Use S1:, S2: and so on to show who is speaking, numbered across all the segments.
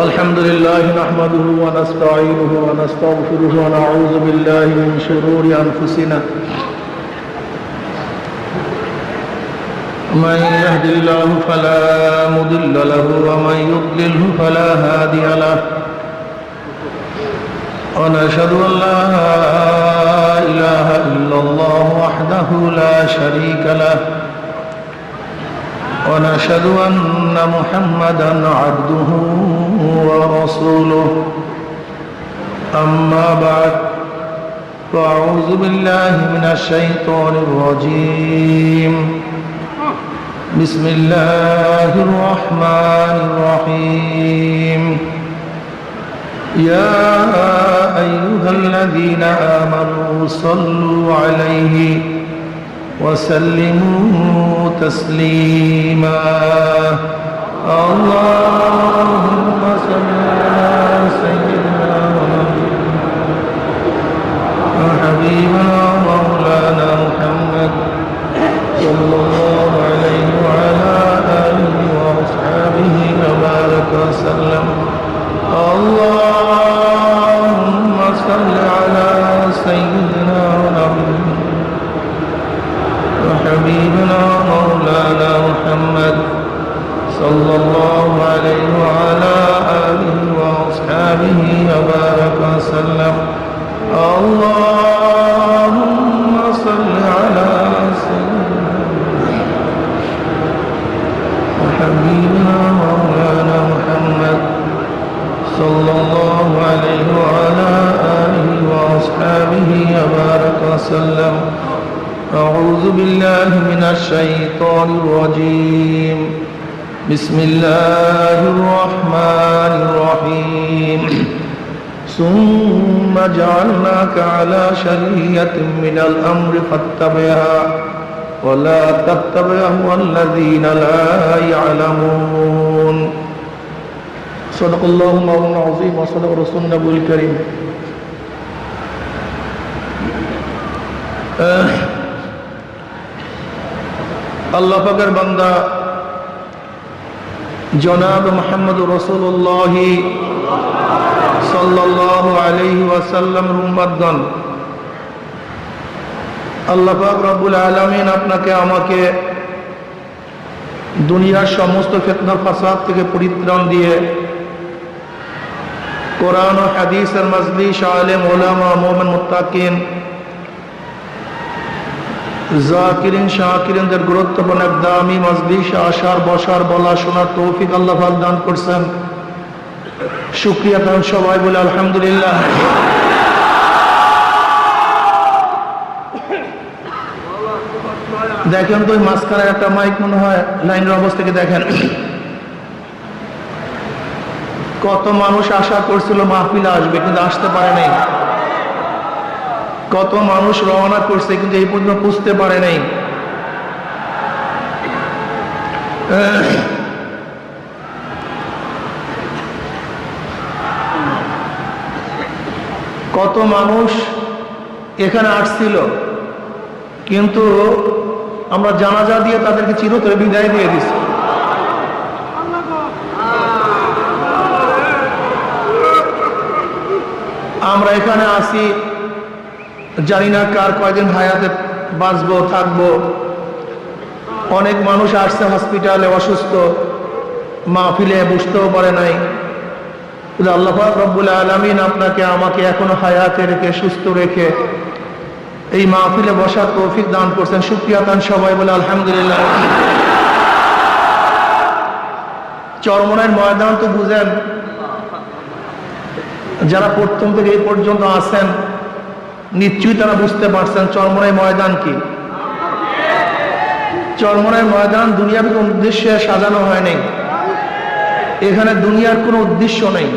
S1: আলহামদুলিল্লাহ নাহমাদুহু ওয়া নাস্তাঈনুহু ওয়া নাস্তাগফিরুহু ওয়া নাউযু বিল্লাহি মিন শুরুরি আনফুসিনা মান ইয়াহদিল্লাহু ফালা মুদিল্লা লাহু ওয়া মান ইউদ্লিলহু ফালা হাদিয়া লাহু ওয়া নাশহাদু আন লা ইলাহা ইল্লাল্লাহু ওয়াহদাহু লা শারীকা লাহু ونشهد أن محمدا عبده ورسوله أما بعد فأعوذ بالله من الشيطان الرجيم بسم الله الرحمن الرحيم يا أيها الذين آمنوا صلوا عليه وسلموا تسليما اللهم صل على سيدنا وحبيبنا مولانا محمد صلى الله عليه وعلى آله وأصحابه وبارك وسلم اللهم صل على سيدنا ونبينا وحبيبنا مولانا محمد صلى الله عليه وعلى آله وأصحابه وبارك وسلم اللهم صل على سيدنا وحبيبنا مولانا محمد صلى الله عليه وعلى آله وأصحابه وبارك وسلم أعوذ بالله من الشيطان الرجيم بسم الله الرحمن الرحيم ثم جعلناك على شريعة من الأمر فاتبعها ولا تتبع أهواء الذين لا يعلمون صدق الله مولانا العظيم وصدق رسول النبي الكريم আল্লাহ পাকের বান্দা জনাব মুহাম্মদ রাসূলুল্লাহ সাল্লাল্লাহু আলাইহি ওয়াসাল্লাম উম্মতগণ, আল্লাহ পাক রব্বুল আলামিন আপনাকে আমাকে দুনিয়ার সমস্ত ফিতনা ফাসাদ থেকে পরিত্রাণ দিয়ে কোরআন ও হাদিসের মজলিস, আলেম ওলামা, মুমিন মুত্তাকিন, জাকিরিন শাকিরিনদের গুরুত্বপূর্ণ এক দামি মজলিসে আসার, বসার, বলা, শোনার তৌফিক আল্লাহ পাক দান করছেন। শুকরিয়া তার সবাই বলে আলহামদুলিল্লাহ। দেখেন তো মাঝখানে একটা মাইক মনে হয় লাইনের অবস্থা থেকে দেখেন, কত মানুষ আশা করছিল মাহফিলে আসবে কিন্তু আসতে পারে নাই। কত মানুষ রওনা করছে কিন্তু এই পর্যন্ত বুঝতে পারে নাই। কত মানুষ এখানে আসছিল কিন্তু আমরা জানাজা দিয়ে তাদেরকে চিরতরে বিদায় দিয়ে দিছি। আমরা এখানে আসি, জানি না কার কয়দিন হায়াতে বাঁচবো থাকবো। অনেক মানুষ আসছে হসপিটালে অসুস্থ, মাহফিলে বুঝতেও পারে নাই। আল্লাহ পাক রব্বুল আলামিন আপনাকে আমাকে এখনো হায়াতে রেখে, সুস্থ রেখে এই মাহফিলে বসার তৌফিক দান করছেন। শুকরিয়া তান সবাই বলে আলহামদুলিল্লাহ। চরমনাইয়ের ময়দান তো বুঝেন, যারা প্রথম থেকে এই পর্যন্ত আছেন নিশ্চয়ই তারা বুঝতে পারছেন চরমনাই ময়দান কি। চরমনাই ময়দান দুনিয়ার কোনো উদ্দেশ্যে সাজানো হয় নাই। এখানে দুনিয়ার কোনো উদ্দেশ্য নেই।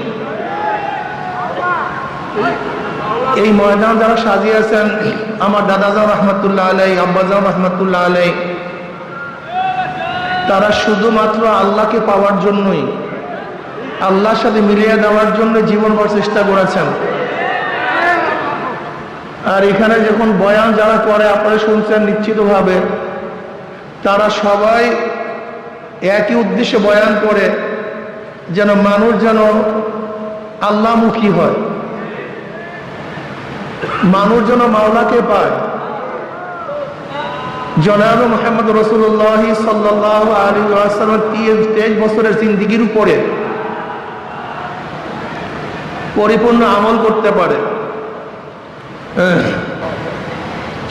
S1: এই ময়দান যারা সাজিয়েছেন, আমার দাদাজান রহমতুল্লাহ আলাই, আব্বাজান রহমতুল্লাহ আলাই, তারা শুধুমাত্র আল্লাহকে পাওয়ার জন্যই, আল্লাহর সাথে মিলিয়ে দেওয়ার জন্য জীবনভর চেষ্টা করেছেন। আর এখানে যখন বয়ান যারা করে আপনারা শুনছেন, নিশ্চিতভাবে তারা সবাই একই উদ্দেশ্যে বয়ান করে, যেন মানুষ যেন আল্লাহমুখী হয়, মানুষ যেন মাওলাকে পায়। জনাব মুহাম্মদ রাসূলুল্লাহ সাল্লাল্লাহু আলাইহি ওয়াসাল্লাম 23 বছরের জিন্দেগির উপরে পরিপূর্ণ আমল করতে পারে।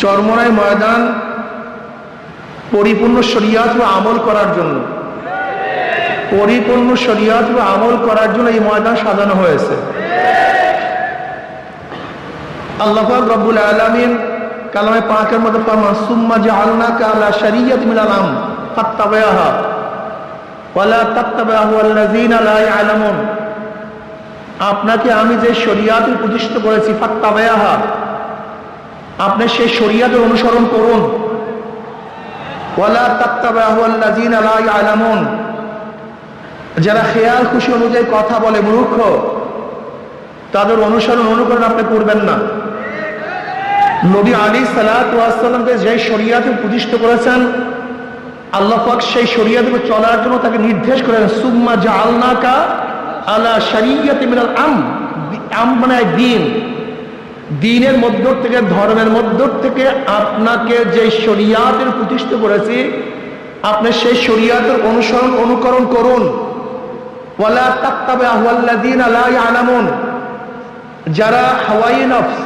S1: চরমনাই ময়দান পরিপূর্ণ শরিয়াত ও আমল করার জন্য, পরিপূর্ণ শরিয়াত ও আমল করার জন্য এই ময়দান সাজানো হয়েছে। আল্লাহ পাক রব্বুল আলামিন কালামে পাকের মধ্যে ফরমান, সুম্মা জাআলনাকা আলা শারিয়াতিন মিনাল আমর ফাত্তাবি'হা ওয়া লা তাত্তাবি'হু আল্লাযীনা লা ইয়ালামুন। আপনাকে আমি যে শরিয়াত প্রতিষ্ঠিত করেছি, ফাত্তাবি'হা, আপনি সেই শরিয়াতের অনুসরণ করুন। ওয়া লা তাত্তাবি'হু আল্লাযীনা লা ইয়ালামুন, যারা খেয়াল খুশি অনুযায়ী কথা বলে, মূর্খ, তাদের অনুসরণ অনুকরণ আপনি করবেন না। নবী আলাইহিস সালাতু ওয়াস সালামকে যে শরিয়াত প্রতিষ্ঠা করেছেন, আল্লাহ পাক সেই শরিয়াতে চলার জন্য তাকে নির্দেশ করেন, সুম্মা জাআলনাকা আলা শারিয়াতিন মিনাল আমর মানে দ্বীন, দ্বীনের মধ্য থেকে, ধর্মের মধ্য থেকে আপনাকে যে শরিয়াতের প্রতিষ্ঠা করেছি, আপনি সেই শরিয়াতের অনুসরণ অনুকরণ করুন। ওয়ালা তাত্তাবি'হু আল্লাযীনা লা ইয়ালামুন, যারা হাওয়াই নফস,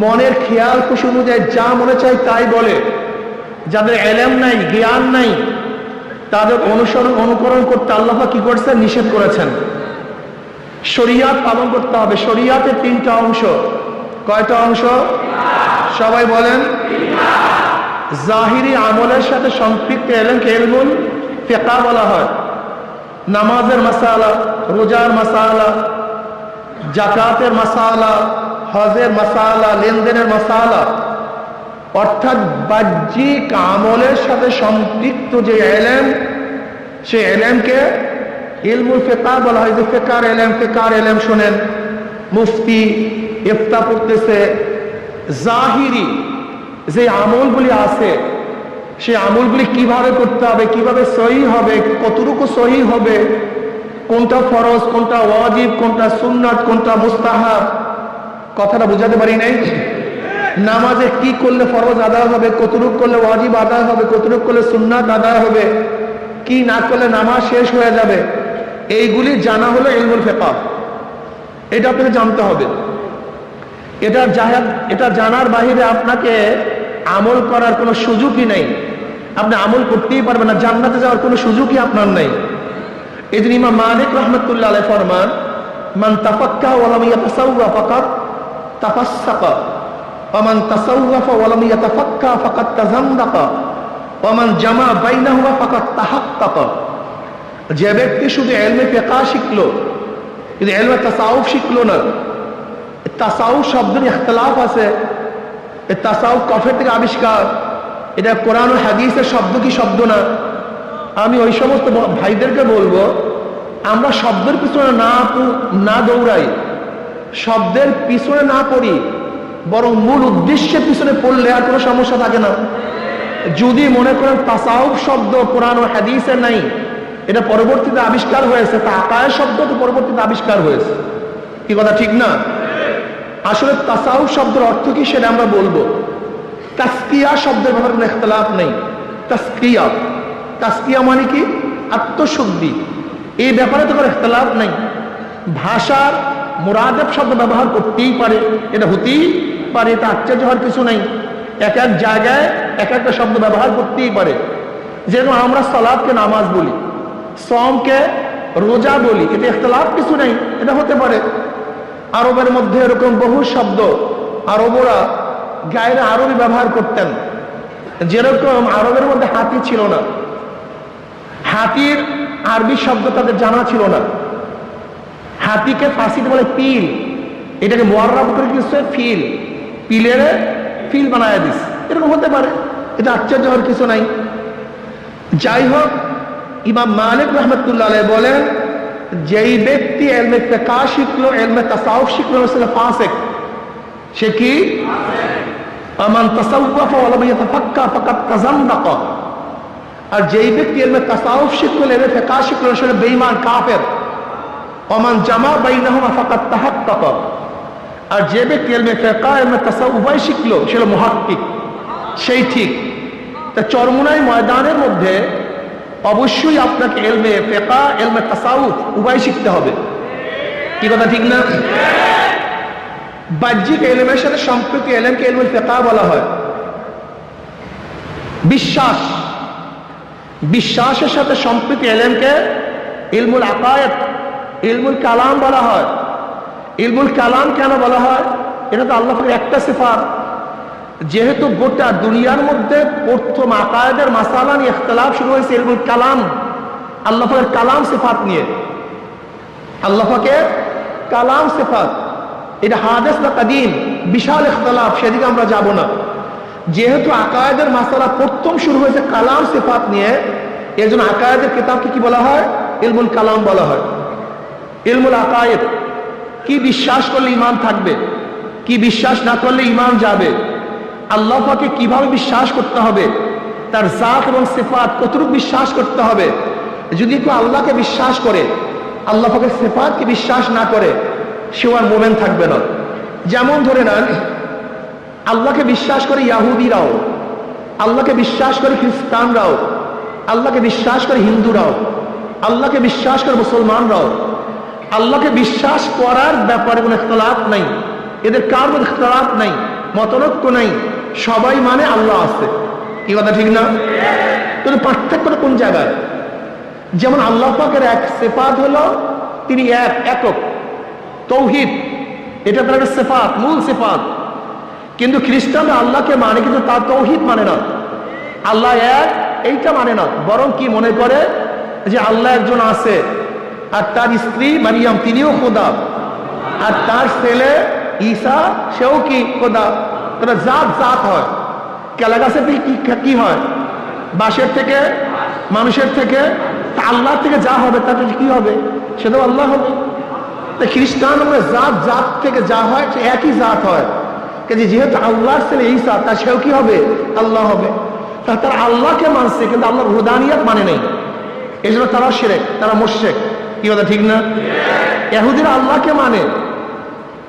S1: মনের খেয়াল খুশি অনুযায়ী যা মনে চায় তাই বলে, যাদের ইলম নাই, জ্ঞান নাই, তাদের অনুসরণ অনুকরণ করতে আল্লাহ পাক কি করেছেন? নিষেধ করেছেন। শরিয়াত পালন করতে হবে। শরিয়াতের 3টা অংশ। কয়টা অংশ? সবাই বলেন। জাহিরি আমলের সাথে সম্পৃক্ত ইলমকে ইলমুল ফিকহ বলা হয়। নামাজের মাসালা, রোজার মাসালা, যাকাতের মাসালা, হজের মাসালা, লেনদেনের মাসালা, অর্থাৎ বাহ্যিক আমলের সাথে সম্পৃক্ত যে ইলম, সেই ইলমকে ইলমুল ফিকহ বলা হয়। যে ফিকহের ইলম, ফিকহের ইলম শুনেন, মুফতি ইফতা পড়তেছে, জাহিরি যে আমলগুলি আছে, সেই আমলগুলি কিভাবে করতে হবে, কিভাবে সহি হবে, কতটুকু সহি হবে, কোনটা ফরজ, কোনটা ওয়াজিব, কোনটা সুন্নাত, কোনটা মুস্তাহাব, কথাটা বুঝাতে পারি নাই? নামাজে কি করলে ফরজ আদায় হবে, কতটুকু করলে ওয়াজিব আদায় হবে, কতটুকু করলে সুন্নাত আদায় হবে, কি না করলে নামাজ শেষ হয়ে যাবে, এইগুলি জানা হলো ইলমুল ফিকহ। এটা আপনাকে জানতে হবে। এটা জানার বাহিরে আপনাকে আমল করার কোনো সুযোগই নেই। আপনি আমল করতেই পারবেন না, জান্নাতে যাওয়ার কোনো সুযোগই আপনার নেই। এই জন্য ইমাম মালিক রাহমাতুল্লাহ আলাইহি ফরমান, মান তাফাক্কাহা ওয়া লাম ইয়াতাসাওয়া ফাকাদ তাফাসসাকা ওয়া মান তাসাওয়াফা ওয়া লাম ইয়াতাফাক্কা ফাকাদ তাযান্দাকা ওয়া মান জামা বাইনাহুমা ফাকাদ তাহাক্কাকা। যে ব্যক্তি শুধু ইলমে ফিকহ শিখলো কিন্তু ইলমে তাসাউফ শিখলো না, তাসাউফ শব্দের ইখতিলাফ আছে। এই তাসাউফ কফের থেকে আবিষ্কার, এটা কোরআন ও হাদিসের শব্দ কি শব্দ না? আমি ওই সমস্ত ভাইদেরকে বলবো, আমরা শব্দের পিছনে না দৌড়াই, শব্দের পিছনে না পড়ি, বরং মূল উদ্দেশ্যের পিছনে পড়লে আর কোনো সমস্যা থাকে না। যদি মনে করেন তাসাউফ শব্দ কোরআন ও হাদিসে নাই, এটা পরবর্তীতে আবিষ্কার হয়েছে, তাকায় শব্দ তো পরবর্তীতে আবিষ্কার হয়েছে, কি কথা ঠিক না? আসলে তাসাউফ শব্দের অর্থ কি সেটা আমরা বলবো। তাসকিয়া শব্দের ব্যাপারে কোনো ইখতিলাফ নেই। তাসকিয়া, তাসকিয়া মানে কি? আত্মশুদ্ধি। এই ব্যাপারে তো কোনো ইখতিলাফ নেই। ভাষার মুরাদেব শব্দ ব্যবহার করতেই পারে, এটা হতেই পারে, এটা আশ্চর্য হওয়ার কিছু নেই। এক এক জায়গায় এক একটা শব্দ ব্যবহার করতেই পারে। যেন আমরা সালাতকে নামাজ বলি, সমকে রোজা বলি, এতে ইখতিলাফ কিছু নেই, এটা হতে পারে। আরবের মধ্যে এরকম বহু শব্দ আরবরা গায়রে আরবি ব্যবহার করতেন। যেরকম আরবের মধ্যে হাতি ছিল না, হাতির আরবি শব্দ তাদের জানা ছিল না। হাতিকে ফার্সিতে বলে পিল, এটাকে মুআররাব করে দিচ্ছে ফিল, পিলের ফিল বানায় দিস, এরকম হতে পারে, এটা আশ্চর্য হওয়ার কিছু নাই। যাই হোক, ইমাম মালিক রাহমাতুল্লাহ আলাইহি বলেন, যেই ব্যক্তি ইলমে ফিকহ শিখলো, ইলমে তাসাউফ শিখলো, সে ফাসিক। সে কি? আমান তাসাওয়াফা ওয়া লাম ইয়াতাফাক্কা ফাকাদ তাযান্দাকা। আর যেই ব্যক্তি ইলমে তাসাউফ শিখলো, ইলমে ফিকহ শিখলো, সে বেঈমান, কাফের। ওমান জামা বাইনাহুমা ফাকাদ তাহাক্কাক। আর যে ব্যক্তি ইলমে ফিকহ, ইলমে তাসাউফ উভয় শিখলো, সে হলো মুহাক্কিক, সেই ঠিক। তা চরমোনাই ময়দানের মধ্যে অবশ্যই আপনাকে ইলমে ফিকহ, ইলমে তাসাউফ উভয় শিখতে হবে। কি কথা ঠিক না? বাহ্যিক ইলমের সাথে সম্পৃক্ত ইলমকে ইলমুল ফিকহ বলা হয়। বিশ্বাস, বিশ্বাসের সাথে সম্পৃক্ত ইলমকে ইলমুল আকায়েদ, ইলমুল কালাম বলা হয়। ইলমুল কালাম কেন বলা হয়? এটা তো আল্লাহ পাকের একটা সিফাত। যেহেতু গোটা দুনিয়ার মধ্যে প্রথম আকায়েদের মাসালা নিয়ে ইখতিলাফ শুরু হয়েছে ইলমুল কালাম, আল্লাহ পাকের কালাম সিফাত নিয়ে। আল্লাহ পাকের কালাম সিফাত, এটা হাদিস না কাদিম, বিশাল ইখতিলাফ, সেদিকে আমরা যাব না। যেহেতু আকায়েদের মাসালা প্রথম শুরু হয়েছে কালাম সিফাত নিয়ে, এর জন্য আকায়েদের কিতাবকে কি বলা হয়? ইলমুল কালাম বলা হয়। ইলমুল আকায়েদ, কি বিশ্বাস করলে ঈমান থাকবে, কি বিশ্বাস না করলে ঈমান যাবে, আল্লাহ পাকে কিভাবে বিশ্বাস করতে হবে, তার জাত এবং সিফাত কতটুকু বিশ্বাস করতে হবে। যদি কেউ আল্লাহকে বিশ্বাস করে, আল্লাহ পাকের সিফাতকে বিশ্বাস না করে, সে আর মুমিন থাকবে না। যেমন ধরে নেন, আল্লাহকে বিশ্বাস করে ইয়াহুদিরাও, আল্লাহকে বিশ্বাস করে খ্রিস্টানরাও, আল্লাহকে বিশ্বাস করে হিন্দুরাও, আল্লাহকে বিশ্বাস করে মুসলমানরাও। আল্লাহকে বিশ্বাস করার ব্যাপারে কোনো ইখতিলাফ নাই, এদের কার মধ্যে ইখতিলাফ নাই, মতনৈক্য নাই, সবাই মানে আল্লাহ আছে। কি কথা ঠিক না? কিন্তু পার্থক্যটা কোন জায়গায়? যেমন আল্লাহ পাকের এক সিফাত হলো তিনি একক, তৌহিদ, এটা তার একটা সিফাত, মূল সিফাত। কিন্তু খ্রিস্টানরা আল্লাহকে মানে, কিন্তু তার তৌহিদ মানে না, আল্লাহ এক এইটা মানে না, বরং কি মনে করে যে আল্লাহ একজন আছে, আর তার স্ত্রী মারিয়াম তিনিও খোদা, আর তার ছেলে ঈসা সেও কি খোদা। তারা জাত জাত হয়। কেলা গাছের থেকে কি হয়? বাঁশের থেকে, মানুষের থেকে, আল্লাহ থেকে যা হবে তাতে কি হবে? সেটাও আল্লাহ হবে। খ্রিস্টান আমরা জাত জাত থেকে যা হয় সে একই জাত হয়, যেহেতু আল্লাহর ছেলে ঈসা, তার সেও কি হবে? আল্লাহ হবে। তারা আল্লাহকে মানছে কিন্তু আল্লাহর রুহানিয়াত মানে নেই, এই জন্য তারা শিরক, তারা মুশরিক। কি কথা ঠিক না? ইহুদিরা আল্লাহকে মানে,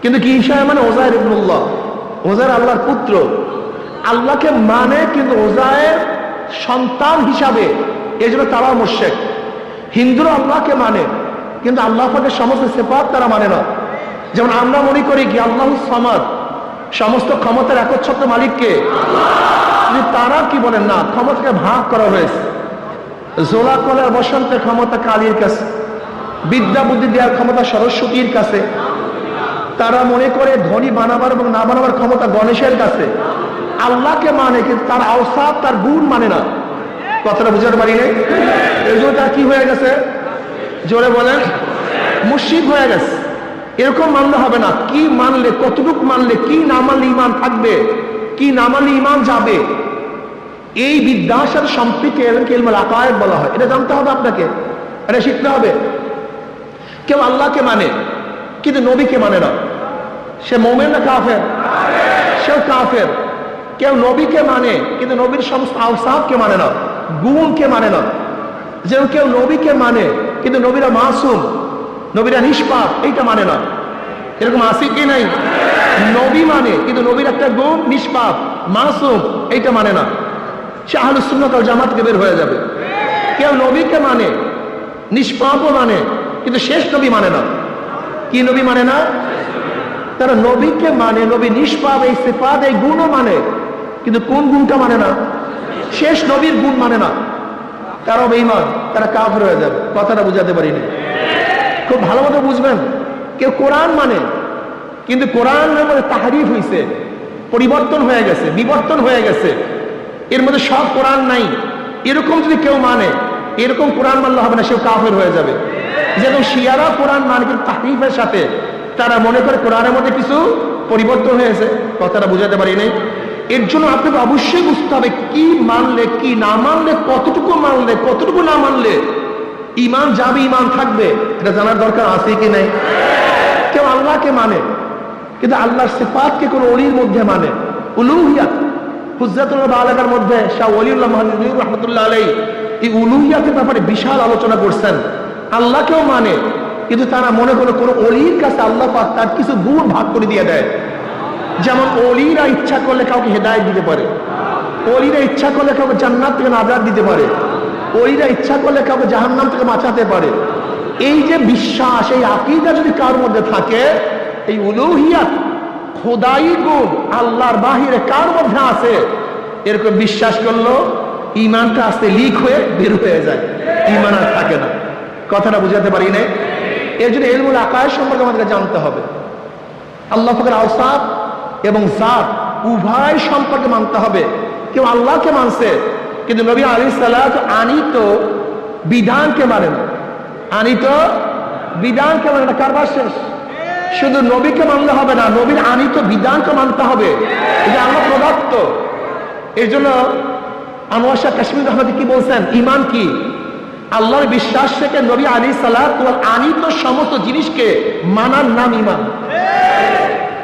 S1: কিন্তু কি ঈসা মানে ওজায়ের ইবনুল্লাহ, ওজায়ের আল্লাহর পুত্র। আল্লাহকে মানে কিন্তু ওজায়ের সন্তান হিসাবে, এই জন্য তারা মুশরিক। হিন্দুরা আল্লাহকে মানে, কিন্তু আল্লাহ পাকের সমস্ত সিফাত তারা মানে না। যেমন আমরা মনে করি কি আল্লাহুস সামাদ, সমস্ত ক্ষমতার একচ্ছত্র মালিককে, তারা কি বলেন না, ক্ষমতাকে ভাগ করা হয়েছে। জোলা কলার বসন্তের ক্ষমতা কালীর কাছে, বিদ্যা বুদ্ধি দেওয়ার ক্ষমতা সরস্বতীর কাছে। তারা মনে করে ধনী বানাবার এবং না বানাবার ক্ষমতা গণেশের কাছে। আল্লাহকে মানে কিন্তু তার আওসাফ, তার গুণ মানে না। কথাটা বুঝাতে পারি নাই? এই জন্য তার কি হয়ে গেছে? জোরে বলেন, মুশরিক হয়ে গেছে। এরকম মানলে হবে না। কি মানলে, কতটুকু মানলে, কি না মানলে ঈমান থাকবে, কি না মানলে ঈমান যাবে, এই বিদ্যার সাথে সম্পৃক্ত ইলমুল আকায়েদ বলা হয়। এটা জানতে হবে আপনাকে, এটা শিখতে হবে। কেউ আল্লাহকে মানে কিন্তু নবীকে মানে না, সে মুমিন না কাফের? সেও কাফের। কেউ নবীকে মানে কিন্তু নবীর সমস্ত আওসাফকে মানে না, গুণকে মানে না। যেন কেউ নবীকে মানে কিন্তু নবীরা মাসুম, নবীরা নিষ্পাপ, এইটা মানে না। এরকম আছে কি নাই? নবী মানে কিন্তু নবীর একটা গুণ নিষ্পাপ, মাসুম, এইটা মানে না। সে আহলুস সুন্নাত ওয়াল জামাত থেকে বের হয়ে যাবে। কেউ নবীকে মানে, নিষ্পাপও মানে, কিন্তু শেষ নবী মানে না। কি নবী মানে না? তারা নবীকে মানে, নবী নিষ্পাপ, এই সিফাত, এই গুণও মানে, কিন্তু কোন গুণটা মানে না? শেষ নবীর গুণ মানে না। তারাও বেঈমান, তারা কাফের হয়ে যাবে। কথাটা বুঝাতে পারিনি, খুব ভালো মতো বুঝবেন। কেউ কোরআন মানে কিন্তু কোরআনের মধ্যে তাহরিফ হয়েছে, পরিবর্তন হয়ে গেছে, বিবর্তন হয়ে গেছে, এর মধ্যে সব কোরআন নাই, এরকম যদি কেউ মানে, এরকম কোরআন মানলে হবে না, সেও কাফের হয়ে যাবে। যেমন শিয়ারা কোরআন মানে কিন্তু তাহরিফের সাথে, তারা মনে করে কোরআনের মধ্যে কিছু পরিবর্তন হয়েছে। কথাটা বুঝাতে পারি নাই? এর জন্য আপনাকে অবশ্যই বুঝতে হবে কি মানলে, কি না মানলে, কতটুকু মানলে, কতটুকু না মানলে ঈমান যাবে, ঈমান থাকবে, এটা জানার দরকার আছে কি নাই? কেউ আল্লাহকে মানে কিন্তু আল্লাহর সিফাতকে কোন ওলির মধ্যে মানে, উলুহিয়াত, হুজ্জাতুল বালাগার মধ্যে শাহ ওলিউল্লাহ মুহাম্মদ রাহমাতুল্লাহ আলাইহি এই উলুহিয়াতের ব্যাপারে বিশাল আলোচনা করছেন। আল্লাহকেও মানে, কিন্তু তারা মনে করে কোনো অলির কাছে আল্লাহ পাক তার কিছু গুণ ভাগ করে দিয়ে দেয়। যেমন অলিরা ইচ্ছা করলে কাউকে হেদায়েত দিতে পারে, অলিরা ইচ্ছা করলে কাউকে জান্নাত থেকে নাজাত দিতে পারে, অলিরা ইচ্ছা করলে কাউকে জাহান্নাম থেকে বাঁচাতে পারে। এই যে বিশ্বাস, এই আকীদা যদি কার মধ্যে থাকে, এই উলুহিয়াত খোদাই গুণ আল্লাহর বাহিরে কার মধ্যে আছে, এরকম বিশ্বাস করলো ইমানটা আস্তে লিক হয়ে বের হয়ে যায়, ইমান আর থাকে না। কথাটা বুঝাতে পারি না? এর জন্য ইলমুল আকায়েদ সম্পর্কে আমাদেরকে জানতে হবে। আল্লাহ পাকের আওসাফ এবং জাত উভয় সম্পর্কে মানতে হবে। কেউ আল্লাহকে মানছে, কিন্তু নবী আলাইহিস সালাত আনিত বিধানকে মানে না, আনিত বিধানকে মানে না। কারবার শেষ। শুধু নবীকে মানলে হবে না, নবীর আনিত বিধানকে মানতে হবে। এটা আল্লাহ প্রদত্ত। এই জন্য আনোয়ার শাহ কাশ্মীর আহমদ কি বলছেন, ইমান কি? আল্লাহর বিশ্বাস থেকে নবী আলাইহিস সালাত ওয়াল আনিত সমস্ত জিনিসকে মানার নাম ইমান।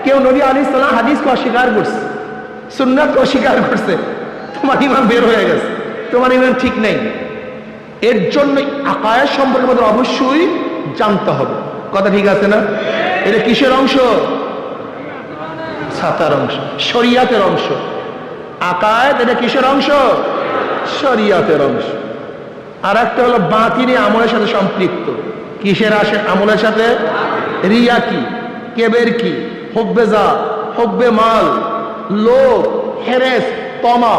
S1: কেউ নবী আলাইহিস সালাম হাদিসকে অস্বীকার করছে, সুন্নাতকে অস্বীকার করছে, তোমার ইমান বের হয়ে গেছে, তোমার ইমান ঠিক নেই। এর জন্য আকায়েদ সম্পর্কে আমাদের অবশ্যই জানতে হবে। কথা ঠিক আছে না? এটা কিসের অংশ? ছাতার অংশ, শরিয়াতের অংশ। আকায়েদ এটা কিসের অংশ? শরিয়াতের অংশ। আর একটা হলো বাতিনি আমলের সাথে সম্পৃক্ত। কিসের আমলের সাথে? রিয়া কি, কেবের কি, হুব্বে জাত, হুব্বে মাল, লোভ, হেরেস, তমা,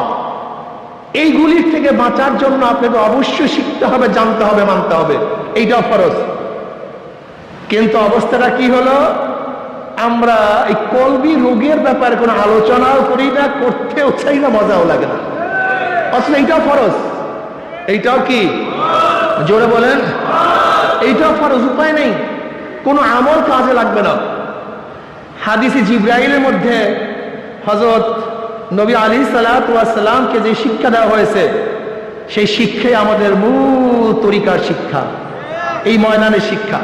S1: এইগুলির থেকে বাঁচার জন্য আপনাকে অবশ্যই শিখতে হবে, জানতে হবে, মানতে হবে। এইটা ফরজ। কিন্তু অবস্থাটা কি হলো, আমরা এই কলবি রোগের ব্যাপারে কোনো আলোচনাও করি না, করতেও চাই না, মজাও লাগে না। অথচ এইটাও ফরজ। এইটাও কি? জোরে বলেন। এইটাও ফরজ, উপায় নেই, কোনো আমল কাজে লাগবে না। হাদিসে জিবরাইলের মধ্যে হযরত নবী আলাইহিস সালাতু ওয়াস সালামকে যে শিক্ষা দেওয়া হয়েছে, সেই শিক্ষাই আমাদের মূল তরিকার শিক্ষা, এই ময়দানের শিক্ষা।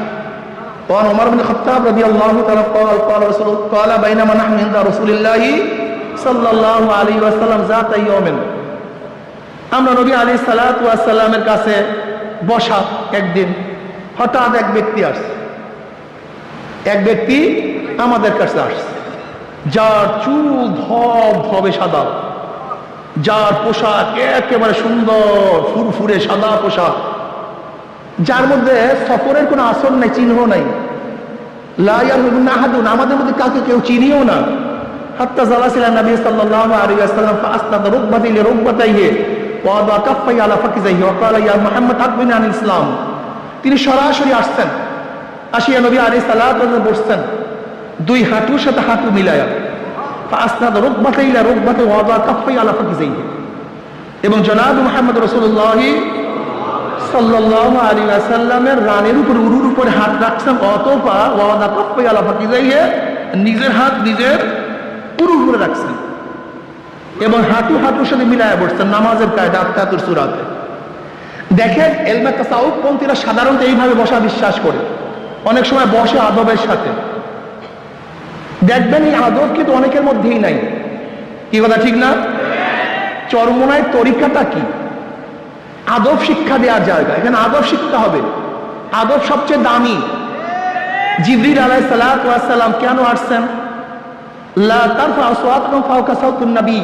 S1: وعن عمر بن الخطاب رضي الله تعالى قال بينما نحن عند رسول الله صلى الله عليه وسلم ذات يوم, আমরা নবী আলাইহিস সালাতু ওয়াস সালামের কাছে বসা একদিন, হঠাৎ এক ব্যক্তি আসছে। এক ব্যক্তি আমাদের কাছে আসছে, যার চুল ধবধবে সাদা, যার পোশাক একেবারে সুন্দর ফুরফুরে সাদা পোশাক, যার মধ্যে সফরের কোনো আসর নাই, চিহ্ন নাই। লা ইয়ারহুন আহাদুন, আমাদের মধ্যে কাউকে কেউ চিনিও না। হাত্তা জালাসিলা নবী সাল্লাল্লাহু আলাইহি ওয়াসাল্লাম ফাসনাদ রুকবাতি লিরুকবাতাইহি ওয়া ওয়াদা কাফাই আলা ফাকিজাইহি ওয়া ক্বালা ইয়া মুহাম্মদ আকবিরনি আনিল ইসলাম। তিনি সরাসরি আসছেন, আসিয়া নবী আলাইহিস সালাতু ওয়া সাল্লাম বসছেন, দুই হাঁটুর সাথে হাঁটু মিলায়া। ফাসনাদ রুকবাতাই ইলা রুকবাতি ওয়া ওয়াদা কাফাই আলা ফাকিজাইহি, এবং জনাব মুহাম্মদ রাসূলুল্লাহ সাল্লাল্লাহু আলাইহি ওয়াসাল্লামের রানের উপর, উরুর উপরে হাত রাখছেন। অতঃপর ওয়াদা কাফাই আলা ফাকিজাইহি, নিজের হাত নিজের উরুর উপরে রাখছেন এবং হাঁটু হাঁটুর সাথে মিলায়া বসছেন, নামাজের কায়দা আত্তাতুর সূরাতে। দেখেন ইলমে তাসাউফ পন্থীরা সাধারণত এইভাবে বসা বিশ্বাস করে, অনেক সময় বসে আদবের সাথে। দেখবেন এই আদব কিন্তু অনেকের মধ্যেই নাই। কি কথা ঠিক না? চরমোনায় তরিকাটা কি? আদব শিক্ষা দেওয়ার জায়গা, এখানে আদব শিখতে হবে। আদব সবচেয়ে দামি। জিবরিল আলাইহিস সালাতু ওয়াস সালাম কেন আসছেন? লা তারফা আসওয়াতাকুম ফাওকা সাওতিন নবী,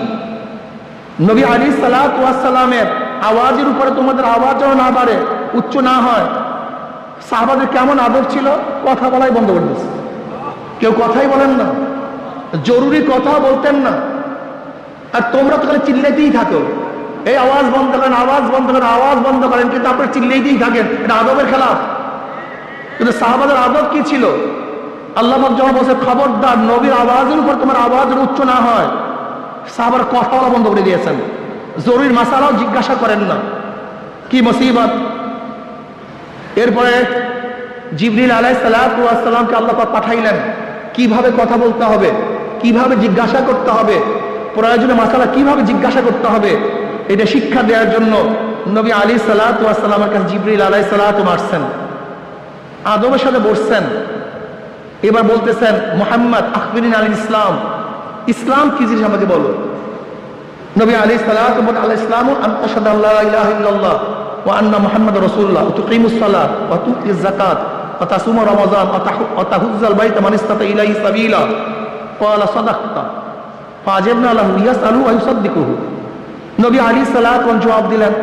S1: নবী আলাইহিস সালাতু ওয়াস সালামের আওয়াজের উপরে তোমাদের আওয়াজ যেন না বাড়ে, উচ্চ না হয়। সাহাবাদের কেমন আদব ছিল? কথা বলাই বন্ধ করে দিয়েছে, কেউ কথাই বলেন না, জরুরি কথা বলতেন না। আর তোমরা তো খালি চিল্লাইতেই থাকো, এই আওয়াজ বন্ধ করেন, আওয়াজ বন্ধ করেন, আওয়াজ বন্ধ করেন, কিন্তু আপনারা চিল্লাইতেই থাকেন। এটা আদবের খেলাফ। কিন্তু সাহাবাদের আদব কি ছিল? আল্লাহ পাক যখন বলছে খবরদার নবীর আওয়াজের উপর তোমার আওয়াজ উচ্চ না হয়, সাহাবার কথা বলা বন্ধ করে দিয়েছেন। জরুরি মাসালাও জিজ্ঞাসা করেন না। কি মুসিবত! এরপরে জিবরিল আলাইহিস সালাতু ওয়াস সালামকে আল্লাহ পাক পাঠাইলেন, কিভাবে কথা বলতে হবে, কিভাবে জিজ্ঞাসা করতে হবে, প্রয়োজনে মাসালা কিভাবে জিজ্ঞাসা করতে হবে, এটা শিক্ষা দেওয়ার জন্য নবী আলাইহিস সালাতু ওয়াস সালামের কাছে জিবরিল আলাইহিস সালাতু আসছেন, আদবের সাথে বসছেন। এবার বলতেছেন, মুহাম্মদ আখবিরনি আনিল ইসলাম, ইসলাম কি জিনিস আমাকে বলো। নবী আলাইহিস সালাতু ওয়াস সালাম, আনতা শাহাদা লা ইলাহা ইল্লাল্লাহ ওয়া আন্না মুহাম্মাদুর রাসূলুল্লাহ ওয়া তুকিমুস সালাত ওয়া তুতিজ যাকাত ওয়া তাসুমু রমাযান ওয়া তাহুজ্জাল বাইতা মান ইসতাতা ইলাইহি সাবিলা ক্বালা সাদাকতা ফাআজাবনা লাহু ইয়াসআলু ওয়া ইউসাদ্দিকুহু। নবী আলাইহিস সালাত ওয়াস জবাব দিলেন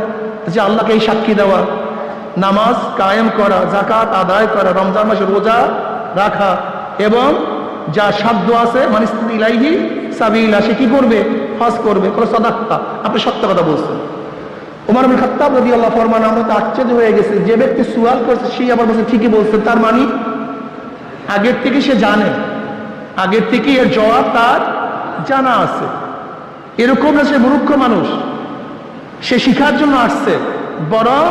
S1: যে আল্লাহকে এই সাক্ষী দেওয়া, নামাজ কায়েম করা, যাকাত আদায় করা, রমজান মাসে রোজা রাখা এবং যা সাধ্য আছে মান ইসতাতা ইলাইহি সাবিলা সে কি করবে? হজ করবে। ক্বালা সাদাকতা, আপনি সত্য কথা বলছেন। ওমর ইবনে খাত্তাব রাদিয়াল্লাহু আনহু ফরমান, আমরা তো আশ্চর্য হয়ে গেছে, যে ব্যক্তি সুয়াল করছে সেই আবার বলছে ঠিকই বলছে, তার মানে আগের থেকে সে জানে, আগের থেকে এর জবাব তার জানা আছে। এরকম না সে মূর্খ মানুষ, সে শিখার জন্য আসছে, বরং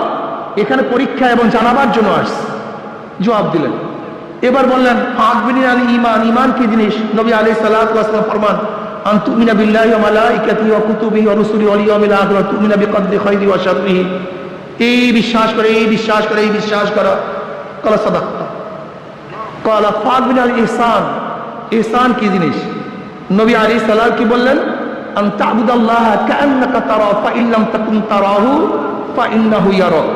S1: এখানে পরীক্ষা এবং জানাবার জন্য আসছে। জবাব দিলেন। এবার বললেন আখবিরনি আল ঈমান, ঈমান কি জিনিস? নবী আলাইহিস সালাতু ওয়াস সালাম ফরমান আন তুমিনা বিল্লাহি ওয়া মালাইকাতিহি ওয়া কুতুবিহি ওয়া রুসুলিহি ওয়াল ইয়াউমিল আখির ওয়া তুমিনা বিকদরি খাইরি ওয়া শাররিহি, এই বিশ্বাস করে, এই বিশ্বাস করে, এই বিশ্বাস করা। ক্বালা সাদাকতা। ক্বালা ফাআখবিরনি আল ইহসান, ইহসান কি জিনিস? নবী আলাইহিস সালাম কি বললেন? আন তা'বুদাল্লাহা কাআন্নাকা তারাহু ফা ইন লাম তাকুন তারাহু ফা ইন্নাহু ইয়ারাক,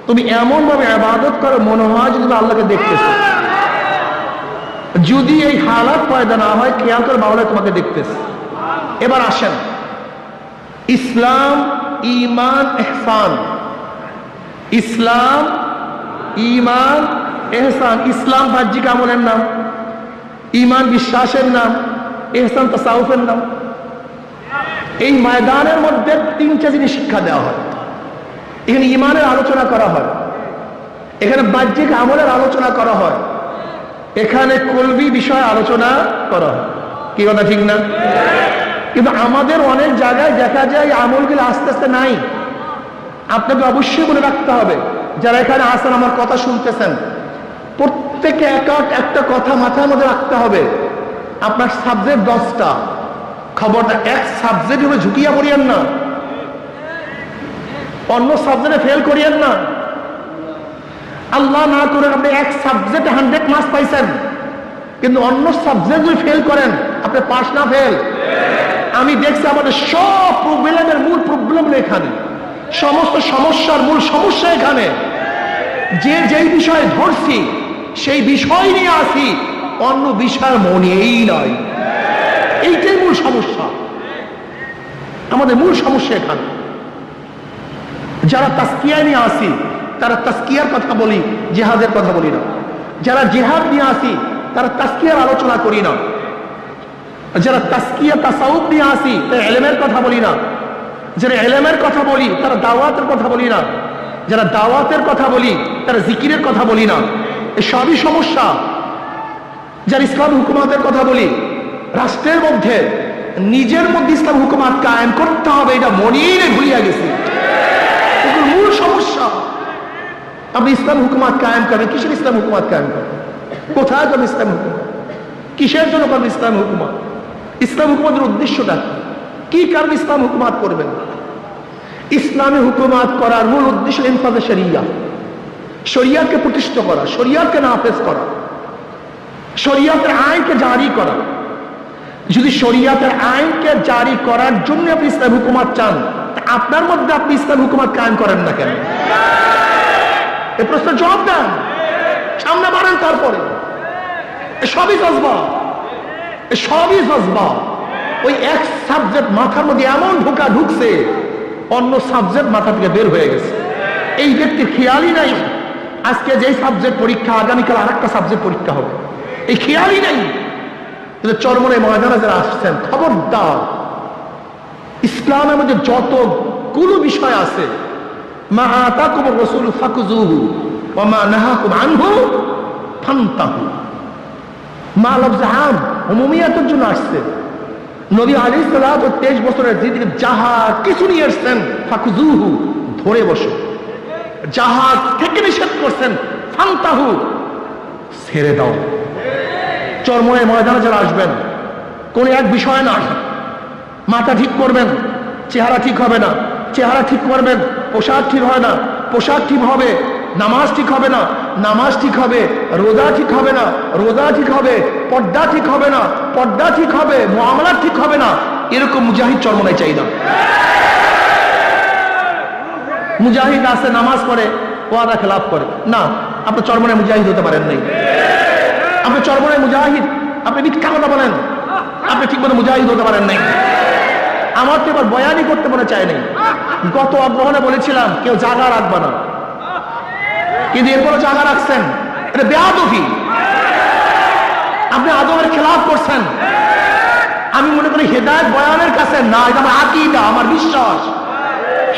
S1: তুমি এমন ভাবে ইবাদত করো মনে হয় যে তুমি আল্লাহকে দেখতেছো। যদি এই হালাত পয়দা না হয়, খেয়াল করে বাবা তোমাকে দেখতেছে। এবার আসেন, ইসলাম, ঈমান, ইহসান। ইসলাম, ঈমান, ইহসান। ইসলাম বাহ্যিক আমলের নাম, ঈমান বিশ্বাসের নাম, ইহসান তাসাউফের নাম। এই ময়দানের মধ্যে তিনটা জিনিস শিক্ষা দেওয়া হয়। এখানে ঈমানের আলোচনা করা হয়, এখানে বাহ্যিক আমলের আলোচনা করা হয়, এখানে কলবি বিষয়ে আলোচনা করা হয়। কি কথা ঠিক না? কিন্তু আমাদের অনেক জায়গায় দেখা যায় আমলগুলো আস্তে আস্তে নাই। আপনাকে অবশ্যই বলে রাখতে হবে, যারা এখানে আসেন আমার কথা শুনতেছেন, প্রত্যেকে একটা কথা মাথার মধ্যে রাখতে হবে। আপনার সাবজেক্ট 10টা, খবরটা এক সাবজেক্ট হবে ঝুঁকিয়া পড়িয়েন না, অন্য সাবজেক্টে ফেল করিয়েন না। আল্লাহ না করে আপনি এক সাবজেক্টে 100 মার্কস পাইছেন, কিন্তু অন্য সাবজেক্ট যদি ফেল করেন, আপনি পাস না ফেল? আমি দেখছি আমাদের সব প্রবলেমের মূল প্রবলেম এখানে, সমস্ত সমস্যার মূল সমস্যা এখানে। যে যেই বিষয়ে ধরছি সেই বিষয় নিয়ে আসি, অন্য বিষয় মনেই নাই। এইটাই মূল সমস্যা, আমাদের মূল সমস্যা এখানে। যারা তাসকিয়া নিয়ে আসি তারা তাসকিয়ার কথা বলি, জিহাদের কথা বলি না। যারা জিহাদ নিয়ে আসি তারা তাসকিয়ার আলোচনা করি না। যারা তাসকিয়া তাসাউফ নিয়ে আসি তারা ইলমের কথা বলি না। যারা ইলমের কথা বলি তারা দাওয়াতের কথা বলি না। যারা দাওয়াতের কথা বলি তারা জিকিরের কথা বলি না। এই সবই সমস্যা। যারা ইসলাম হুকুমাতের কথা বলি, রাষ্ট্রের মধ্যে নিজের মধ্যে ইসলাম হুকুমাত কায়েম করতে হবে, এটা মনেই ভুলিয়া গেছি। মূল সমস্যা। আপনি ইসলাম হুকুমাত কায়েম করবেন, কিসের ইসলাম হুকুমাত কায়েম করবেন? কোথায় করবেন ইসলাম হুকুমাত? কিসের জন্য করবেন ইসলাম হুকুমাত? ইসলাম হুকুমাতের উদ্দেশ্যটা কি? কারণ ইসলাম হুকুমাত করবেন? ইসলামী হুকুমাত করার মূল উদ্দেশ্য ইনফাজে শরিয়া, শরিয়াতকে প্রতিষ্ঠা করা, শরিয়াতকে নাফেজ করা, শরিয়াতের আইনকে জারি করা। যদি শরিয়াতের আইনকে জারি করার জন্য আপনি ইসলাম হুকুমাত চান, আপনার মধ্যে আপনি ইসলাম হুকুমাত কায়েম করেন না কেন? এই প্রশ্নের জবাব দেন, সামনে বাড়েন। তারপরে সবই জজবা, সবই জজবা। ওই এক সাবজেক্ট মাথার মধ্যে এমন ঢুকছে, অন্য সাবজেক্ট মাথা থেকে বের হয়ে গেছে। এই ব্যক্তির খেয়ালই নাই আজকে যে সাবজেক্ট পরীক্ষা, আগামীকাল আর একটা সাবজেক্ট পরীক্ষা হবে, এই খেয়ালই নাই। কিন্তু চরমনে ময়দানে যারা আসছেন, খবরদার, ইসলামের মধ্যে যতগুলো বিষয় আছে, মা আতাকুমুর রাসূলু ফাকুযুহু ওয়া মা নাহাকুম আনহু ফান্তাহু। মা লফজ আম, উমুমিয়াতের জন্য আসছে। নবী আলাইহিস সালাতু 23 বছরের জিন্দেগি যাহা কিছু নিয়ে আসছেন, ফাকুযুহু, ধরে বসো। যাহা থেকে নিষেধ করছেন, ফান্তাহু, ছেড়ে দাও। চরমনে ময়দানে যারা আসবেন, কোন এক বিষয় না, মাথা ঠিক করবেন, চেহারা ঠিক হবে না, চেহারা ঠিক করবেন, পোশাক ঠিক হয় না, পোশাক ঠিক হবে, নামাজ ঠিক হবে না, নামাজ ঠিক হবে, রোজা ঠিক হবে না, রোজা ঠিক হবে, পর্দা ঠিক হবে না, পর্দা ঠিক হবে, মুআমালা ঠিক হবে না। এরকম মুজাহিদ চরমনায় চাই না। মুজাহিদ আছে, নামাজ পড়ে, ওয়াদা খেলাফ করে না। আপনি চরমনে মুজাহিদ হতে পারেন নাই। আপনি চরমনে মুজাহিদ, আপনি মিথ্যা কথা বলেন, আপনি ঠিক মতো মুজাহিদ হতে পারেন নাই। আমার তো এবার বয়ানই করতে মনে চায় নাই। গত অগ্রহণে বলেছিলাম কেউ জায়গা রাখবে না, কিন্তু এরপরও জায়গা রাখছেন। এটা বেয়াদবি, আপনি আদমের খেলাফ করছেন। আমি মনে করি হেদায়েত বয়ানের কাছে না, এটা আমার আকীদা, আমার বিশ্বাস।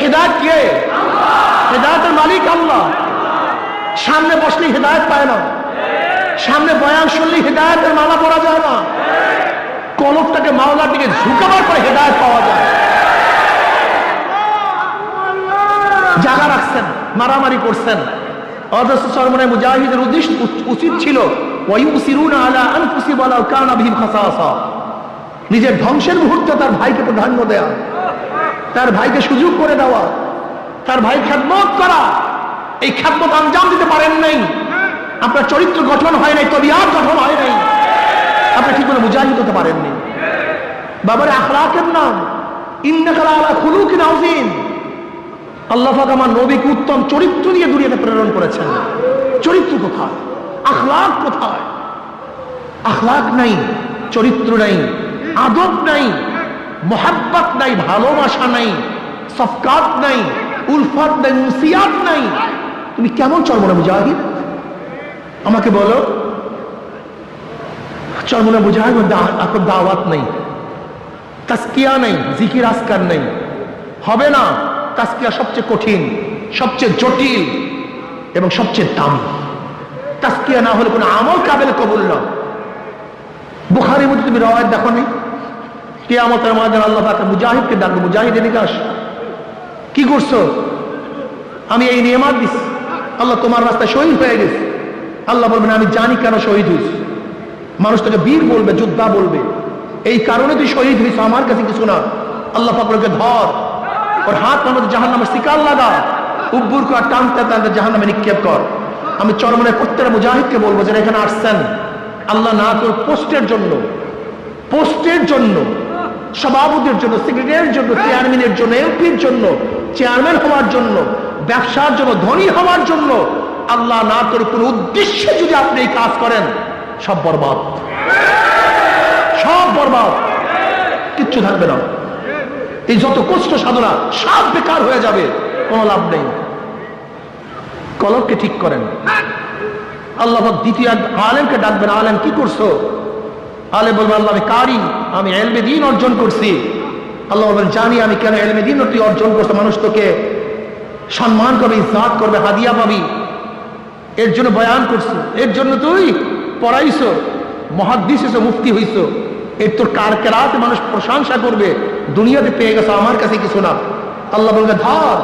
S1: হেদায়েত কে? হেদায়েতের মালিক আল্লাহ। সামনে বসলেই হেদায়েত পায় না, সামনে বয়ান শুনলেই হেদায়েতের মালা পড়া যায় না। কলবটাকে মাওলার দিকে ঝুঁকাবার পরে হেদায়েত পাওয়া যায়। জায়গা রাখছেন, মারামারি করছেন। অথচ চরমনে মুজাহিদের উদ্দেশ্য উচিত ছিল ওয়ায়ুসিরুনা আলা আনফুসিহিম ওয়ালাউ কানা বিহিম খাসাসা, নিজের ধ্বংসের মুহূর্তে তার ভাইকে প্রাধান্য দেয়া, তার ভাইকে সুযোগ করে দেওয়া, তার ভাই খেদমত করা। এই খেদমত আঞ্জাম দিতে পারেন নাই, আপনার চরিত্র গঠন হয় নাই, তবিয়াত গঠন হয় নাই, আপনি ঠিক করে মুজাহিদ হতে পারেননি। বাবার আখলাকের নাম ইন্নাকা আলা খুলুকিন আযীম। আল্লাহ পাক আমার নবীকে উত্তম চরিত্র দিয়ে দুনিয়াতে প্রেরণ করেছেন। চরিত্র কোথায়? আখলাক কোথায়? আখলাক নাই, চরিত্র নাই, আদব নাই, মোহাব্বত নাই, ভালোবাসা নাই, সফকাত নাই, উলফত নাই, মুসিয়াত নাই। তুমি কেমন চরমনে মুজাহিদ? আমাকে বলো। চরমনে মুজাহিদ আপনার দাওয়াত নেই, তাসকিয়া নেই, জিকির আসকার নেই, হবে না। তাসকিয়া সবচেয়ে কঠিন, সবচেয়ে জটিল এবং সবচেয়ে দামি। তাসকিয়া না হলে কোনো আমল কাবেল কবুল না। বুখারীর মধ্যে তুমি রওয়ায়াত দেখো নি, কিয়ামতের ময়দানে আল্লাহ পাক মুজাহিদকে ডাকবে, মুজাহিদ এদিকে আস। কি করছো? আমি এই নিয়ামত দিছি, আল্লাহ তোমার রাস্তায় শহীদ হয়ে গেছে। আল্লাহ বলবেন আমি জানি কেন শহীদ হইস। মানুষ তোকে বীর বলবে, যোদ্ধা বলবে, এই কারণে তুই শহীদ হইস, আমার কাছে কিছু না। আল্লাহ পাক বলবে ধর, ওর হাত আমাদের জাহান্নামের শিকার লাগা, উব্বুর কর, টানতে টানতে জাহান্নামে নিক্ষেপ কর। আমি চরমনে প্রত্যেকটা মুজাহিদকে বলবো যারা এখানে আসছেন, আল্লাহ না তোর পোস্টের জন্য, পোস্টের জন্য, সভাপতির জন্য, সেক্রেটারির জন্য, চেয়ারম্যানের জন্য, এমপির জন্য, চেয়ারম্যান হওয়ার জন্য, ব্যবসার জন্য, ধনী হওয়ার জন্য, আল্লাহ না তোর কোন উদ্দেশ্যে যদি আপনি এই কাজ করেন, সব বরবাদ, সব বরবাদ, কিচ্ছু থাকবে না। এই যত কষ্ট সাধনা সব বেকার হয়ে যাবে, কোনো লাভ নেই। কলবকে ঠিক করেন। আল্লাহ দ্বিতীয় আলেমকে ডাকবেন, আলেম কি করছো? আলেম বলবেন আল্লাহ আমি কারি, আমি ইলমে দ্বীন অর্জন করছি। আল্লাহ বলবেন জানি আমি কেন ইলমে দ্বীন তুই অর্জন করছো। মানুষ তোকে সম্মান করবে, ইজ্জত করবে, হাদিয়া পাবি, এর জন্য বয়ান করছো, এর জন্য তুই পড়াইছো, মুহাদ্দিস হইছো, মুফতি হইছো, এর তোর কেরাতে মানুষ প্রশংসা করবে, দুনিয়াতে পেয়ে গেছো, আমার কাছে কিছু না। আল্লাহ বলবে ধর,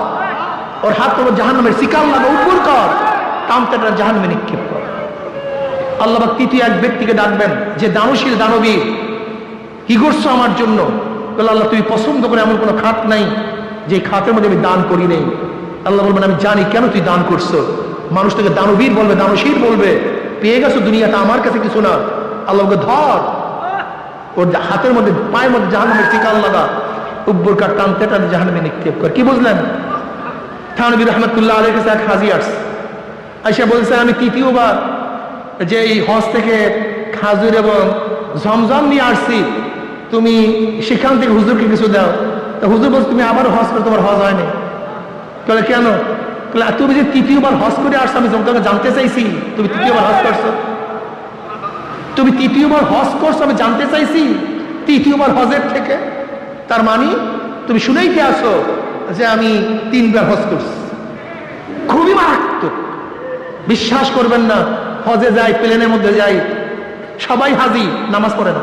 S1: ওর হাত তোর জাহান্নামের শিকার লাগা, উপর কর, টানতে টানতে জাহান্নামে নিক্ষেপ কর। আল্লাহ তৃতীয় এক ব্যক্তিকে ডাকবেন যে দানশীল, দানবীর। কি করছো আমার জন্য? বলে আল্লাহ তুমি পছন্দ করে এমন কোনো খাত নাই যে খাতের মধ্যে আমি দান করি নেই। আল্লাহ বলবেন আমি জানি কেন তুই দান করছো। মানুষ তোকে দানবীর বলবে, দানশীল বলবে, পেয়ে গেছো দুনিয়াতে, আমার কাছে কিছু না। আল্লাহ বলবে ধর, ওর হাতের মধ্যে, পায়ের মধ্যে জাহান্নামের শিকার লাগা, উব্বুর কার, টানতে টানতে জাহান্নামে নিক্ষেপ কর। কি বুঝলেন? থানবী রহমতুল্লাহ আলাইহির কাছে এক হাজী আসছে, আয়েশা বলছে আমি তৃতীয়বার যে এই হজ থেকে খাজুর এবং জমজম নিয়ে আসছি, তুমি সেখান থেকে হুজুরকে কিছু দাও। তা হুজুর বলছে তুমি আবারও হজ করে, তোমার হজ হয়নি। বলে কেন? তুমি যে তৃতীয়বার হজ করে আসছো, আমি তোমাকে জানতে চাইছি তুমি তৃতীয়বার হজ করছো। তুমি তৃতীয়বার হজ করছো, আমি জানতে চাইছি তৃতীয়বার হজের থেকে। তার মানে তুমি শুনেইতে আসো যে আমি 3বার হজ করছি। খুবই মারাত্মক। বিশ্বাস করবেন না, হজে যাই, প্লেনের মধ্যে যাই, সবাই হাজি, নামাজ পড়ে না,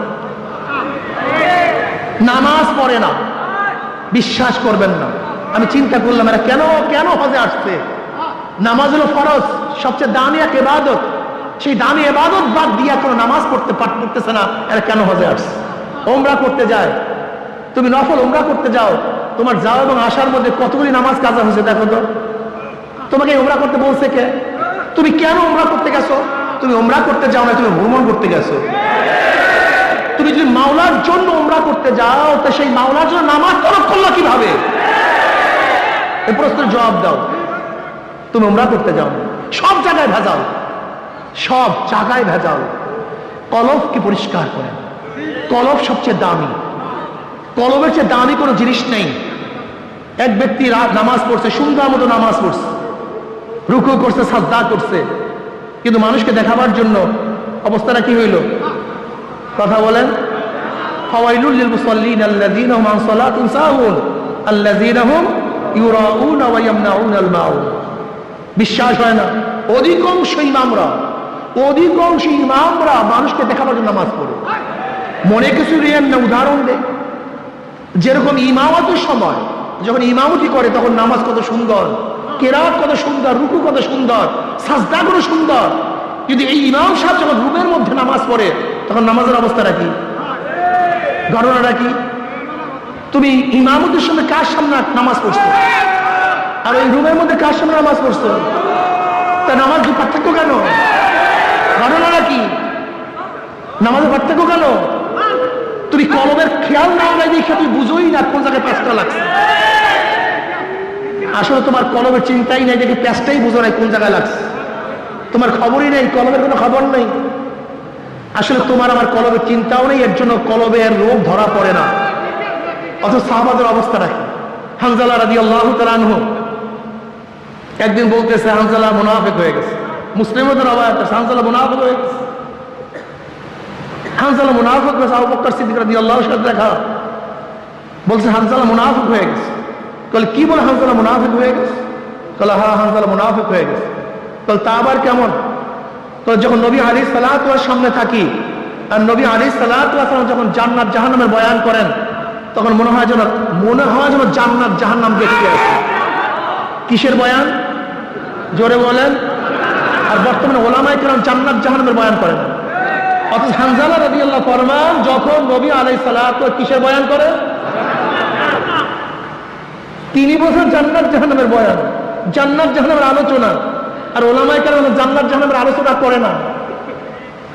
S1: নামাজ পড়ে না। বিশ্বাস করবেন না। আমি চিন্তা করলাম এরা কেন কেন হজে আসছে? নামাজ হলো ফরজ, সবচেয়ে দামি এক ইবাদত। সেই দামি ইবাদত বাদ দিয়া কোনো নামাজ পড়তেছে না, এরা কেন হজে আসছে? ওমরা করতে যায়, তুমি নফল ওমরা করতে যাও, তোমার যাও এবং আসার মধ্যে কতগুলি নামাজ কাজা হয়েছে দেখো তো। তোমাকে ওমরা করতে বলছে কে? তুমি কেন ওমরা করতে গেছো? তুমি ওমরা করতে যাও না, তুমি ভ্রমণ করতে গেছো। তুমি যদি মাওলার জন্য ওমরা করতে যাও, তো সেই মাওলার জন্য নামাজ তরক করলো কিভাবে? এই প্রশ্নের জবাব দাও। তুমি উমরা করতে যাও, সব জায়গায় ভেজাল, সব জায়গায় ভেজাল। কলবকে পরিষ্কার করেন। কলব সবচেয়ে দামি, কলবের চেয়ে দামি কোনো জিনিস নেই। এক ব্যক্তি রাত নামাজ পড়ছে, সুন্দর মতো নামাজ পড়ছে, রুকু করছে, সাজদা করছে, কিন্তু মানুষকে দেখাবার জন্য অবস্থাটা কি হইল? কথা বলেন। ফাওয়াইলুল লিল মুসাল্লিন আল্লাযীনা হুম আন সালাতিহিম সাহুন আল্লাযীনা হুম ইউরাউনা ওয়া ইয়ামনাউনাল মাউন। বিশ্বাস হয় না? অধিকাংশ ইমামরা মানুষকে দেখাবার জন্য নামাজ পড়ে। মনে কিছু রিয়েন না, উদাহরণ দেয়। যেরকম ইমামতের সময় যখন ইমামতি করে তখন নামাজ কত সুন্দর, কেরাত কত সুন্দর, রুকু কত সুন্দর, সাজদা কত সুন্দর, কিন্তু এই ইমাম সাহেব যখন রুমের মধ্যে নামাজ পড়ে তখন নামাজের অবস্থাটা কি? ঘটনাটা কি? তুমি ইমামতের সামনে কার সামনে নামাজ পড়ছো, আর ওই রুমের মধ্যে কার সামনে নামাজ পড়ছো? তা নামাজ কি পার্থক্য কেন? ঘটনাটা কি? নামাজের পার্থক্য কেন? তুমি কলবের খেয়াল নাও নাই দেখে তুমি বুঝোই না কোন জায়গায় প্যাঁচটা লাগছে। আসলে তোমার কলবের চিন্তাই নাই দেখে প্যাঁচটাই বুঝো নাই কোন জায়গায় লাগছে। তোমার খবরই নেই, কলবের কোনো খবর নেই। আসলে তোমার আমার কলবের চিন্তাও নেই, এর জন্য কলবের রোগ ধরা পড়ে না। অথচ সাহাবাদের অবস্থা রাখি। হানজালা রাদিয়াল্লাহু তাআলা আনহু একদিন বলতেছে হানজালা মুনাফিক হয়ে গেছে। মুসলিমদের অবস্থা হানজালা মুনাফিক হয়ে গেছে। হানজালা মুনাফিক হয়েছে। আবু বকর সিদ্দিক রাদিয়াল্লাহু তাআলা দেখা বলছে হানজালা মুনাফিক হয়ে গেছে। বলে কি বলে হানজালা মুনাফিক হয়ে গেছে? বলে হ্যাঁ, হানজালা মুনাফিক হয়ে গেছে। বলে তা আবার কেমন? তো যখন নবী আলাইহিস সালাতু ওয়াস সামনে থাকি আর নবী আলাইহিস সালাতু ওয়াস যখন জান্নাত জাহান্নামের বয়ান করেন তখন মনে হয় যেন জান্নাত জাহান্নাম দেখতে আসে। কিসের বয়ান? জোরে বলেন। আর বর্তমানে ওলামায়ে কেরাম জান্নাত জাহান্নামের বয়ান করেন। অথচ হানজালা রাদিয়াল্লাহু ফরমান যখন নবী আলাইহিস সালাতু ওয়াস কিসের বয়ান করে? তিনি বছর জান্নাত জাহান্নামের বয়ান, জান্নাত জাহান্নামের আলোচনা। আর ওলামায়ে কেরাম জান্নাত জাহান্নামের আলোচনা করে না।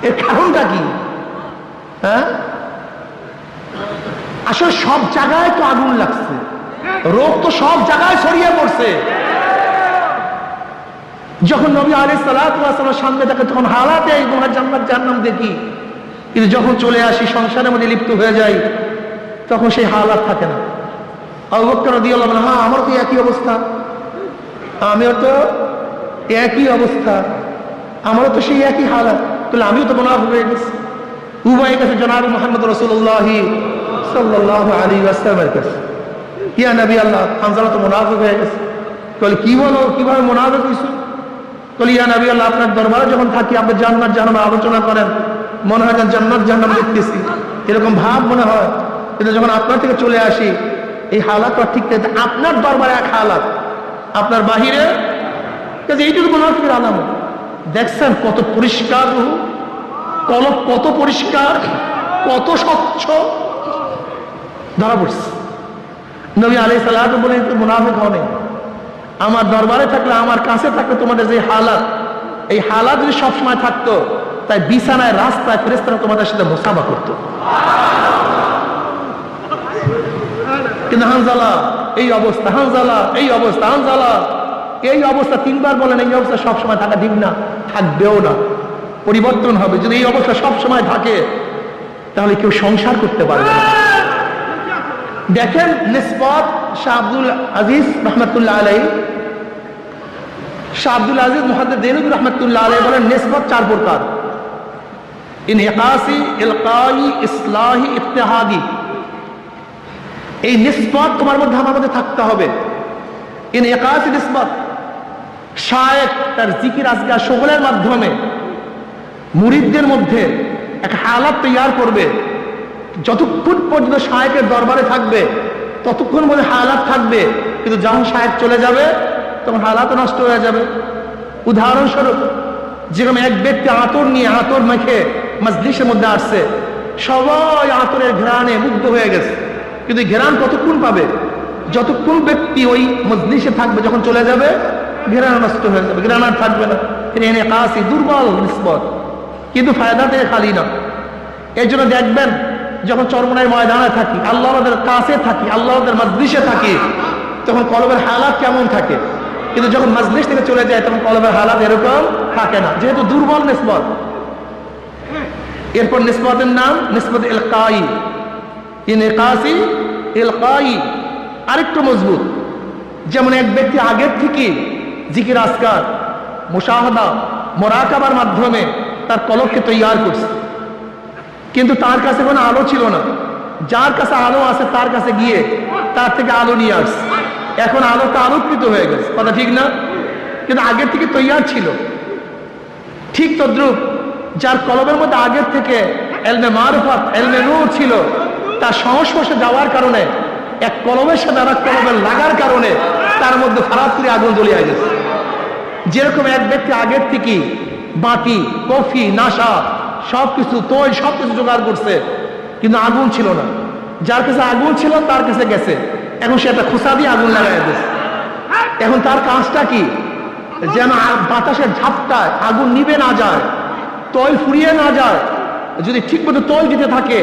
S1: এর কারণটা কি? হ্যাঁ, আসলে সব জায়গায় তো আগুন লাগছে, রোগ তো সব জায়গায় ছড়িয়ে পড়ছে। যখন নবী আলাইহিস সালাতু ওয়াস সালামের সামনে থাকে তখন হালাতে এই জান্নাত জাহান্নাম দেখি, কিন্তু যখন চলে আসি সংসারের মধ্যে লিপ্ত হয়ে যাই তখন সেই হালাত থাকে না। আবু বকর রাদিয়াল্লাহু আনহু, হ্যাঁ আমার তো একই অবস্থা, আমিও তো একই অবস্থা, আমারও তো সেই একই হালাত, তাহলে আমিও তো মুনাফিক হয়ে গেছি। উভয়ের কাছে জনাব মুহাম্মদ রাসূলুল্লাহ সাল্লাল্লাহু আলাইহি ওয়াসাল্লামের কাছে, ইয়া নবী আল্লাহ, হানজালা তো মুনাফিক হয়ে গেছে। বলে কি বলো, কিভাবে মুনাফিক হইছো? বলে ইয়া নবী আল্লাহ, আপনার দরবারে যখন থাকি আপনি জান্নাত জাহান্নামের আলোচনা করেন, মনে হয় জান্নাত জাহান্নাম দেখতেছি, এরকম ভাব মনে হয়। কিন্তু যখন আপনার থেকে চলে আসি এই হালাত ঠিক থাকে। আপনার দরবারে এক হালাত, আপনার বাহিরে এইটুকু মুনাফিকের আলামত। দেখছেন কত পরিষ্কার রূহ, কলব কত পরিষ্কার, কত স্বচ্ছ, ধরা পড়ছে। নবী আলাইহিস সালাতু বলেন মুনাফিক হও নাই। আমার দরবারে থাকলে, আমার কাছে থাকলে তোমাদের যে হালাত, এই হালাত যদি সবসময় থাকতো তাই বিছানায় রাস্তায় ফেরেশতারা তোমাদের সাথে মুসাফা করতো। কিন্তু হানজালা এই অবস্থা, হানজালা এই অবস্থা, হানজালা এই অবস্থা। তিনবার বলেন এই অবস্থা সবসময় থাকা ঠিক না, থাকবেও না, পরিবর্তন হবে। যদি এই অবস্থা সবসময় থাকে তাহলে কেউ সংসার করতে পারবে না। দেখেন নিসবত শাহ আব্দুল আজিজ রহমতুল্লাহ আলাইহি, শাহ আব্দুল আজিজ মুহাদ্দিস দেহলভী রহমতুল্লাহ আলাইহি বলেন নিসবত চার প্রকার: ইনহিকাসি, ইলকাই, ইসলাহি, ইত্তেহাদি। এই নিসবত তোমার মধ্যে আমার মধ্যে থাকতে হবে। ইনহিকাসি নিসবত, শায়েখ তার জিকির আজকার শগলের মাধ্যমে মুরিদদের মধ্যে এক হালাত তৈরি করবে। যতক্ষণ পর্যন্ত শায়েখের দরবারে থাকবে ততক্ষণ মধ্যে হালাত থাকবে, কিন্তু যখন শায়েখ চলে যাবে তখন হালাত নষ্ট হয়ে যাবে। উদাহরণস্বরূপ, যেরকম এক ব্যক্তি আতর নিয়ে, আতর মেখে মজলিসের মধ্যে আসছে, সবাই আতরের ঘ্রাণে মুগ্ধ হয়ে গেছে, কিন্তু ঘ্রাণ কতক্ষণ পাবে? যতক্ষণ ব্যক্তি ওই মজলিসে থাকবে। যখন চলে যাবে ঘ্রাণ নষ্ট হয়ে যাবে, ঘ্রাণ আর থাকবে না। এনে কাসি দুর্বল নিসবত, কিন্তু ফায়দা থেকে খালি না। এই জন্য দেখবেন যখন চরমনাই ময়দানে থাকি, আল্লাহদের কাছে থাকি, আল্লাহদের মজলিসে থাকি, তখন কলবের হালাত কেমন থাকে। কিন্তু যখন মাজলিস থেকে চলে যায় তখন কলবের হালাত এরকম থাকে না, যেহেতু দুর্বল নিসবত। এরপর নিসবতের নাম নিসবত ইলকাই, ইনকাসি ইলকাই, আরেকটু মজবুত। যেমন এক ব্যক্তি আগের থেকে জিকির আজকার, মুশাহাদা, মুরাকাবার মাধ্যমে তার কলবকে তৈয়ার করছে, কিন্তু তার কাছে কোনো আলো ছিল না। যার কাছে আলো আছে তার কাছে গিয়ে তার থেকে আলো নিয়ে আসছে, এখন আলোটা আলোকিত হয়ে গেছে, কথা ঠিক না? কিন্তু আগের থেকে তৈয়ার ছিল। ঠিক তদ্রুপ যার কলবের মধ্যে আগের থেকে এলমে মারফত, এলমে নূর ছিল, তার সংস্পর্শে যাওয়ার কারণে, এক কলবের সাথে আর এক কলবের লাগার কারণে তার মধ্যে ফারাত করে আগুন জ্বলিয়ে গেছে। যেরকম এক ব্যক্তি আগের থেকে বাতি, কফি, নাশা সবকিছু, তৈল সবকিছু জোগাড় করছে, কিন্তু আগুন ছিল না। যার কাছে আগুন ছিল তার কাছে গেছে, এখন সে একটা খোসা দিয়ে আগুন লাগাই দিয়েছে। এখন তার কাজটা কি? যেন বাতাসের ঝাপটায় আগুন নিভে না যায়, তৈল ফুরিয়ে না যায়। যদি ঠিক মতো তৈল দিতে থাকে,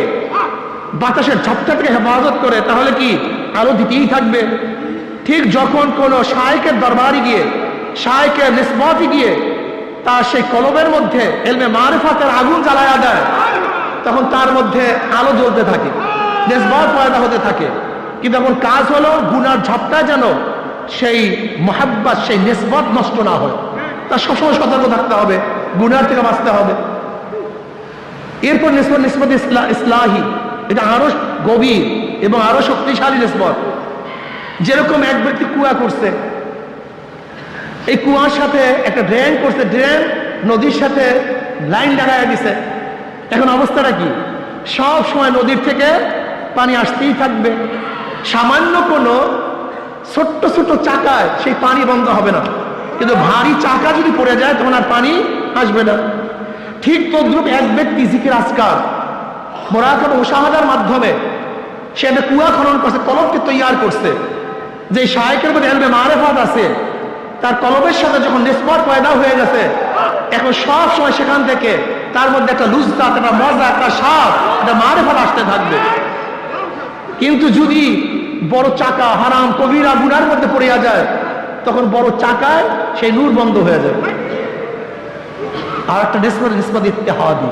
S1: বাতাসের ঝাপটাকে হেফাজত করে, তাহলে কি আলো দিতেই থাকবে। ঠিক যখন কোন শায়েখের দরবারে গিয়ে, শায়েখের নিসবতে গিয়ে তার সেই কলবের মধ্যে ইলমে মারিফাতের আগুন জ্বালায়া দেয়, তখন তার মধ্যে আলো জ্বলতে থাকে, নিসবত পয়দা হতে থাকে। কিন্তু এখন কাজ হলো গুনার ঝাপটা যেন সেই মুহাব্বত, সেই নিসবত নষ্ট না হয়। তার সবসময় সতর্ক থাকতে হবে, গুনার থেকে বাঁচতে হবে। এরপর নিসবত, নিসবত ইসলাহি, এটা আরো গভীর এবং আরো শক্তিশালী নিসবত। যেরকম এক ব্যক্তি কুয়া করছে, এই কুয়ার সাথে একটা ড্রেন করছে, ড্রেন নদীর সাথে লাইন লাগাইয়া দিছে। এখন অবস্থাটা কি? সব সময় নদীর থেকে পানি আসতেই থাকবে। সামান্য কোনো ছোট্ট ছোট্ট চাকায় সেই পানি বন্ধ হবে না, কিন্তু ভারী চাকা যদি পড়ে যায় তখন আর পানি আসবে না। ঠিক তদ্রুপ এক ব্যক্তি জিকির আজকার, মুরাকাবা, মুশাহাদার মাধ্যমে সে একটা কুয়া খনন করছে, কলবকে তৈয়ার করছে। যে শায়েখের মধ্যে ইলমে মারিফাত আছে, তার কলবের সাথে যখন নিসবত পয়দা হয়ে গেছে, এখন সব সময় সেখান থেকে তার মধ্যে একটা লুজজাত, একটা মজা, একটা স্বাদ, একটা মারিফাত আসতে থাকবে। কিন্তু যদি বড় চাকা হারাম কবিরা গুনার মধ্যে পড়িয়া যায়, তখন বড় চাকায় সেই নূর বন্ধ হয়ে যাবে। আর একটা নিসবত, নিসবত ইত্তেহাদি,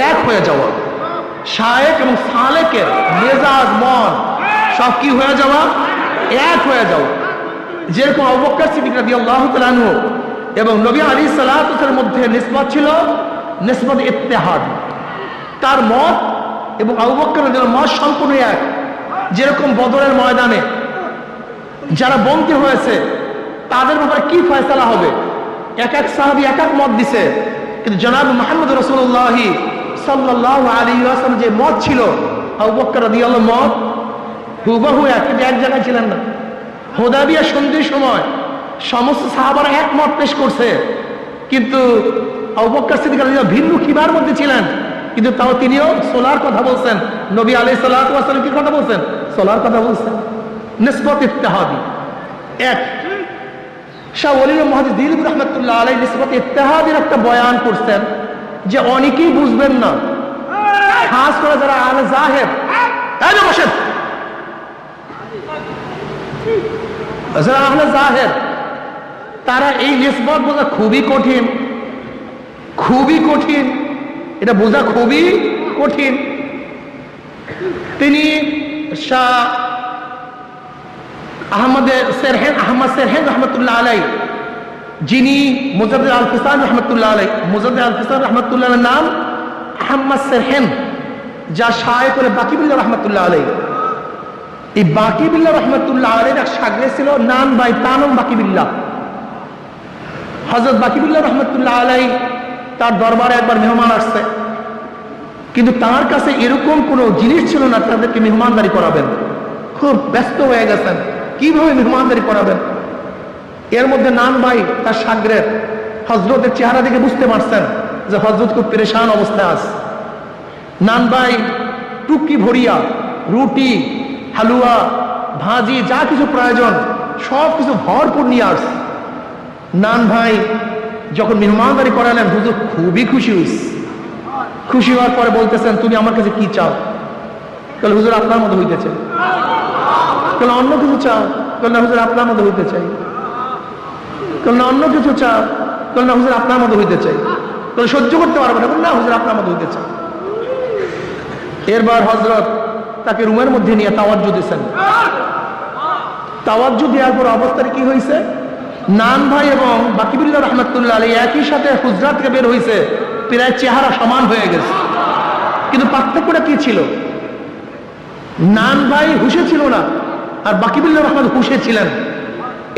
S1: এক হয়ে যাওয়া। শায়েখ এবং সালেকের মেজাজ, মন সব কি হয়ে যাওয়া? এক হয়ে যাওয়া। যেরকম আবু বকর সিদ্দিক রাদিয়াল্লাহু তাআলা আনহু এবং নবী আলাইহিস সালাতুর মধ্যে নিসবত ছিল নিসবত ইত্তেহাদ। তার মত এবং আবু বকরের মত সম্পূর্ণ এক। যেরকম বদরের ময়দানে যারা বন্দী হয়েছে তাদের ব্যাপারে কি ফয়সালা হবে, এক এক সাহাবী এক এক মত দিছে, কিন্তু জনাব মুহাম্মদ রাসূলুল্লাহ সাল্লাল্লাহু আলাইহি ওয়াসাল্লাম যে মত ছিল, আবু বকর রাদিয়াল্লাহু মত হুবহু এক, কিন্তু এক জায়গায় ছিলেন না। হুদায়বিয়া সন্ধির সময় সমস্ত সাহাবারা একমত পেশ করছে, কিন্তু আবু বকর সিদ্দিক রাদিয়াল্লাহু ভিন্ন খিবার মধ্যে ছিলেন, কিন্তু তাও তিনিও সোলার কথা বলছেন। নবী আলাইহিস সালাতু ওয়াস সালাম কি কথা বলছেন? সোলার কথা বলছেন। নিসবত ইত্তেহাদি এক। শাহ ওয়ালিউল্লাহ মুহাদ্দিস দিলবি রাহমাতুল্লাহ আলাইহি নিসবত ইত্তেহাদির একটা বয়ান করছেন, যে অনেকেই বুঝবেন না, খাস করে যারা আহলে জাহের, এই বসেন, যারা আহলে জাহের, তারা এই নিসবত বোঝা খুবই কঠিন, খুবই কঠিন, এটা বোঝা খুবই কঠিন। তিনি শাহ আহমদ সেরহেন রহমতুল্লাহ আলাই, যিনি মুজাদ্দিদ আল ফিসান রহমতুল্লাহ আলাই, মুজাদ্দিদ আল ফিসান রহমতুল্লাহ নাম আহমদ সেরহেন, যা শায়েখ করে বাকি বিল্লাহ রহমতুল্লাহ আলাই। এই বাকি বিল্লাহ রহমতুল্লাহ আলাই এক শাগরেদ ছিল, নাম ভাই তানম বাকি বিল্লাহ। হযরত বাকি বিল্লাহ রহমতুল্লাহ আলাই তার দরবারে একবার মেহমান আসছে, কিন্তু তার কাছে এরকম কোনো জিনিস ছিল না তাদেরকে মেহমানদারি করাবেন। খুব ব্যস্ত হয়ে গেছেন, কিভাবে মেহমানদারি করাবেন। এর মধ্যে নান ভাই তার শাগরেদ হযরতের চেহারা দেখে বুঝতে পারছেন যে হযরত খুব পেরেশান অবস্থায় আছে। নান ভাই টুকি ভরিয়া রুটি, হালুয়া, ভাজি, যা কিছু প্রয়োজন সব কিছু ভরপুর নিয়ে আসছে। নান ভাই যখন মেহমানদারি করালেন, হুজুর খুবই খুশি হয়েছে। খুশি হওয়ার পরে বলতেছেন, তুমি আমার কাছে কি চাও? তাহলে হুজুর আপনার মতো হইতেছে, তাহলে অন্য কিছু চাও? বললেন না হুজুর আপনার মতো হইতে চাই। বললেন না অন্য কিছু চাও? বললেন না হুজুর আপনার মতো হইতে চাই। বলে সহ্য করতে পারবো না। বললেন না হুজুর আপনার মতো হইতে চাই। এরবার হযরত তাকে রুমের মধ্যে নিয়ে তাওয়াজ্জু দিয়েছেন। তাওয়াজ্জু দেওয়ার পর অবস্থাটা কি হয়েছে, নান ভাই এবং বাকিবুল্লাহ রহমতুল্লাহ আলাইহি একই সাথে হুজরাত থেকে বের হয়েছে, প্রায় চেহারা সমান হয়ে গেছে। কিন্তু পার্থক্যটা কি ছিল, নান ভাই হুশে ছিল না আর বাকিবুল্লাহ রহমত হুশে ছিলেন।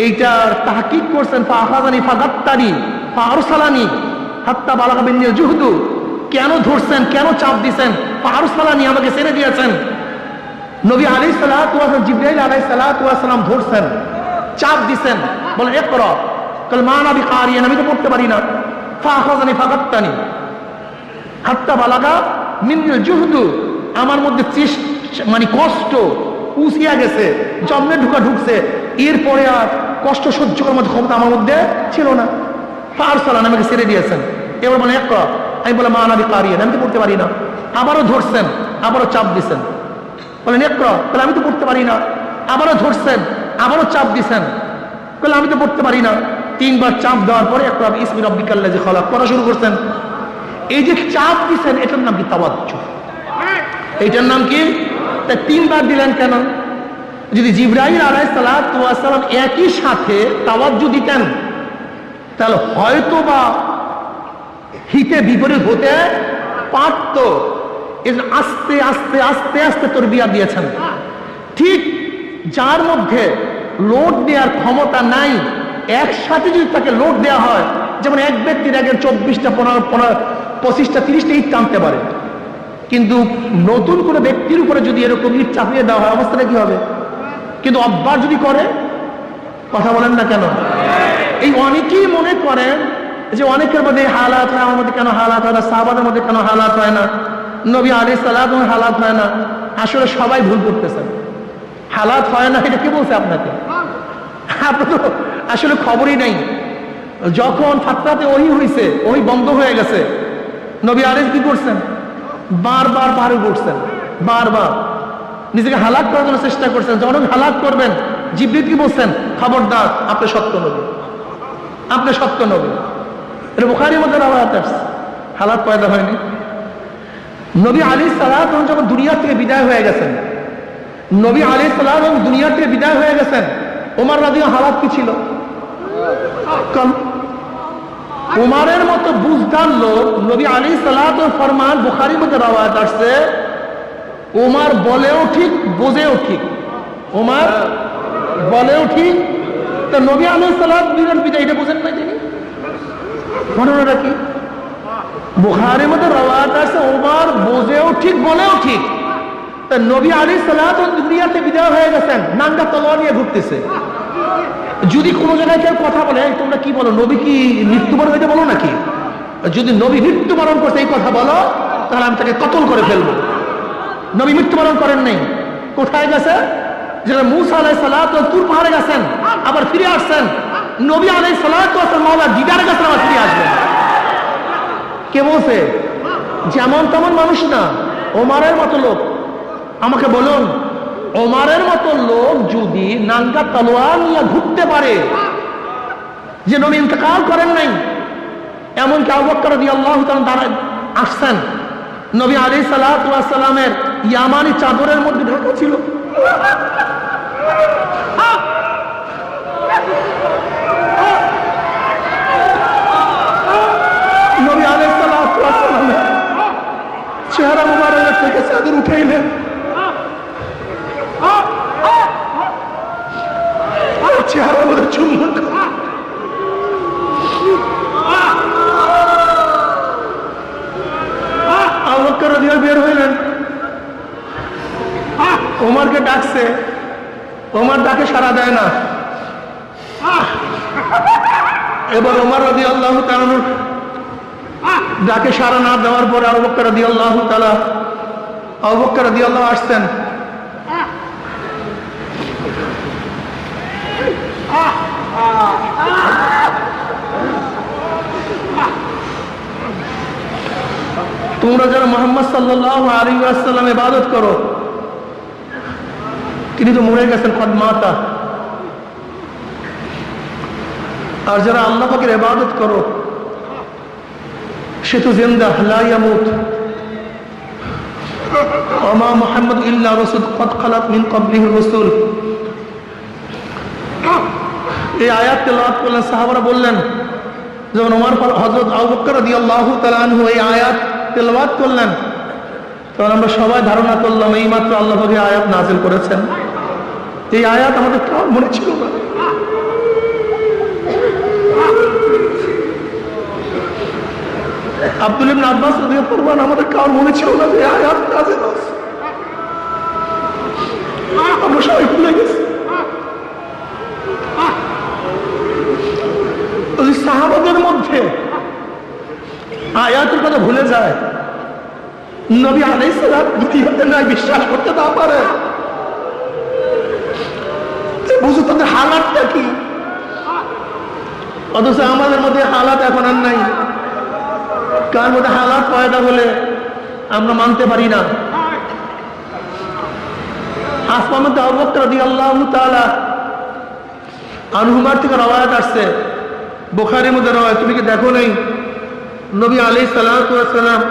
S1: এইটার তাহকিক করছেন ফাআখাযানি ফাগাত্তানি ফাআরসালানি হাত্তা বালাগা বিন্নিল জুহদু। কেন ধরছেন, কেন চাপ দিয়েছেন? ফাআরসালানি আমাকে ছেড়ে দিয়েছেন। নবী আলাইহিস সালাতু ওয়া সালাম জিবরাইল আলাইহিস সালাতু ওয়া সালাম ধরছেন, চাপ দিয়েছেন, বলেন ইকরা। কল মা না বিকারিয়ান, আমি তো পড়তে পারি না। ফাআখাযানি ফাগাত্তানি হাত্তা বালাগা মিন্নিল জুহদু, আমার মধ্যে মানে কষ্ট উসিয়া গেছে, জন্মে ঢুকছে। এরপরে আর কষ্ট সহ্য করার মতো ক্ষমতা আমার মধ্যে ছিল না। ফাআরসালানি আমাকে ছেড়ে দিয়েছেন। এবার বলেন ইকরা। আমি বললাম মা না বিকারিয়ান, আমি তো পড়তে পারি না। আবারও ধরছেন, আবারও চাপ দিয়েছেন, বলেন ইকরা। তাহলে আমি তো পড়তে পারি না। আবারও ধরছেন, আবারও চাপ দিয়েছেন, বলে আমি তো পড়তে পারি না। তিনবার চাপ দেওয়ার পরে ইকরা বিসমি রাব্বিকাল্লাযী খালাক পড়া শুরু করছেন। এই যে চাপ দিয়েছেন, এটার নাম কি তাওয়াজ্জু। এইটার নাম কি? তা তিনবার দিলেন কেন? যদি জিবরাইল আলাইহিস সালাতু ওয়াস সালাম একই সাথে তাওয়াজ্জু দিতেন, তাহলে হয়তো বা হিতে বিপরীত হতে পারত। এই যে আস্তে আস্তে আস্তে আস্তে তরবিয়া দিয়েছেন। ঠিক যার মধ্যে লোড দেওয়ার ক্ষমতা নাই, একসাথে যদি তাকে লোড দেওয়া হয়, যেমন এক ব্যক্তির আগে 24টা 25টা 30টা ইট টানতে পারে, কিন্তু নতুন কোনো ব্যক্তির উপরে যদি এরকম ইট চাপিয়ে দেওয়া হয়, অবস্থাটা কি হবে? কিন্তু অভ্যাস যদি করে, কথা বলেন না কেন? এই অনেকেই মনে করেন যে অনেকের মধ্যে হালাত হয়, আমার মধ্যে কেন হালাত হয় না, সাহাবাদের মধ্যে কেন হালাত হয় না, নবী আলাইহিস সালাতু হালাত হয় না। আসলে সবাই ভুল করতেছেন। হালাত হয় না এটা কে বলছে আপনাকে? আপনার তো আসলে খবরই নাই। যখন ফাতরাতে ওহী হয়েছে, ওহী বন্ধ হয়ে গেছে, নবী আলাইহিস কি করছেন? বারবার পাহাড়ে উঠছেন, বারবার নিজেকে হালাক করার জন্য চেষ্টা করছেন। যখন হালাক করবেন, জিবরিল কি বলছেন? খবরদার, আপনি সত্য নবী, আপনি সত্য নবী। এটা বুখারীর মধ্যে রাওয়ায়াত আছে। হালাত পয়দা হয়নি। নবী আলাইহিস সালাম যখন দুনিয়া থেকে বিদায় হয়ে গেছেন, নবী আলাইহিস সালাম দুনিয়া থেকে বিদায় হয়ে গেছেন, ওমর রাদিয়াল্লাহু হালাত কি ছিল? ওমরের মতো বুঝদার লোক, নবী আলাইহিস সালাম ফরমান বুখারীর মধ্যে রাওয়ায়াত আছে, ওমর বলেও ঠিক বোঝেও ঠিক। ওমর বলেও ঠিক, তা নবী আলাইহিস সালাম বিদায় এটা বোঝেন না তিনি? ঘটনাটা কি? বুখারীর মধ্যে রাওয়ায়াত আছে, ওমর বোঝেও ঠিক বলেও ঠিক। তা নবী আলাইহিস সালাম দুনিয়াতে বিদায় হয়ে গেছেন, নাঙ্গা তলোয়ার নিয়ে ঘুরতেছে। যদি কোনো জায়গায় কেউ কথা বলে, তোমরা কি বলো, নবী কি মৃত্যুবরণ হইতে বলো নাকি? যদি নবী মৃত্যুবরণ করছে এই কথা বলো, তাহলে আমি তাকে কতল করে ফেলবো। নবী মৃত্যুবরণ করেন নাই। কোথায় গেছে? যেটা মূসা আলাইহিস সালাম তুর পাহাড়ে গেছেন, আবার ফিরে আসছেন। নবী আলাইহিস সালাম মাওলা দিদারে গেছেন, আবার ফিরে আসবেন। কে বলছে? যেমন তেমন মানুষ না, ওমরের মতো লোক। আমাকে বলুন, ওমরের মতো লোক যদি নাঙ্গা তলোয়ার নিয়ে ঘুরতে পারে, যে নবী ইন্তেকাল করেন নাই, এমনকি আবু বকর রাদিয়াল্লাহু তাআলা দাঁড়ায় আসছেন, নবী আলাইহিস সালাতু ওয়াস সালামের ইয়ামানি চাদরের মধ্যে ঢাকা ছিল। নবী আলাইহিস সালাতু ওয়াস সালামের চেহারা মুবারক থেকে চাদর উঠাইলেন, চেহারা মধ্যে চুম্বন আবু বকর রাদিয়াল্লাহু বের হইলেন, ওমরকে ডাকছে, ওমর ডাকে সাড়া দেয় না। এবার ওমর রাদিয়াল্লাহু তাআলা ডাকে সাড়া না দেওয়ার পরে আবু বকর রাদিয়াল্লাহু আসছেন। তোমরা যারা মুহাম্মদ সাল্লাল্লাহু আলাইহি ওয়াসাল্লাম ইবাদত করো, তিনি তো মরে গেছেন, কদ মাতা, আর যারা আল্লাহ পাকের ইবাদত করো, সে তো জিন্দা, লা ইয়ামুত। ওমা মুহাম্মদ ইল্লা রাসূল ক্বাদ খালাত মিন ক্বাবলিহি রাসূল। এই আয়াত তেলাওয়াত করলেন, সাহাবারা বললেন, যখন ওমর হযরত আবু বকর রাদিয়াল্লাহু তাআলা আনহু এই আয়াত তেলাওয়াত করলেন, তখন আমরা সবাই ধারণা করলাম এই মাত্র আল্লাহ পাক এই আয়াত নাযিল করেছেন। এই আয়াত আমাদের কার মনে ছিল না। আব্দুল্লাহ ইবনে আব্বাস রাদিয়াল্লাহু আনহু আমাদের কার মনে ছিল না যে এই আয়াত নাযিল হয়েছে। আমরা সবাই ভুলে গেছি। সাহাবাদের মধ্যে আয়াতের কথা ভুলে যায়, নবী আলাইহিস সালাম দ্বিতীয়তে নাই বিশ্বাস করতে না পারে, বুঝো তাদের হালাতটা কি। অথচ আমাদের মধ্যে হালাত এখন আর নাই। কার মধ্যে হালাত পয়দা হলে আমরা মানতে পারি না। আসমার মধ্যে আবু বকর রাদিয়াল্লাহু তাআলা আনহুমার থেকে রওয়ায়াত আসছে, বুখারীর মধ্যে রওয়ায়াত। তুমি কি দেখো নাই নবী আলাইহিস সালাতু ওয়াস সালাম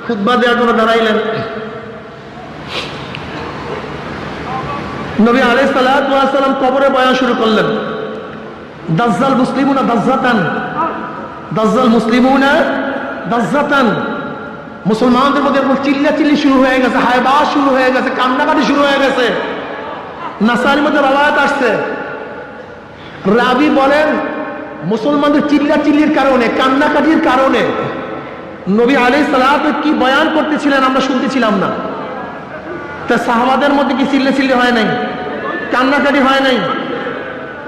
S1: খুতবা দেওয়ার জন্য দাঁড়াইলেন। নবী আলাইহিস সালাতু ওয়াস সালাম কবরে বয়ান শুরু করলেন। দাজ্জাল মুসলিমুনা দাজ্জাতান, দাজ্জাল মুসলিমুনা দাজ্জাতান। মুসলমানদের মধ্যে চিল্লাচিল্লি শুরু হয়ে গেছে, হায়বাস শুরু হয়ে গেছে, কান্নাকাটি শুরু হয়ে গেছে। নাসাইর মধ্যে রওয়ায়াত আসছে, রাবি বলেন মুসলমানদের চিল্লাচিল্লির কারণে, কান্নাকাটির কারণে নবী আলাইহিস সালাতু কি বয়ান করতেছিলেন আমরা শুনতেছিলাম না। তা সাহাবাদের মধ্যে কি চিল্লাচিল্লি হয় নাই, কান্নাকাটি হয় নাই?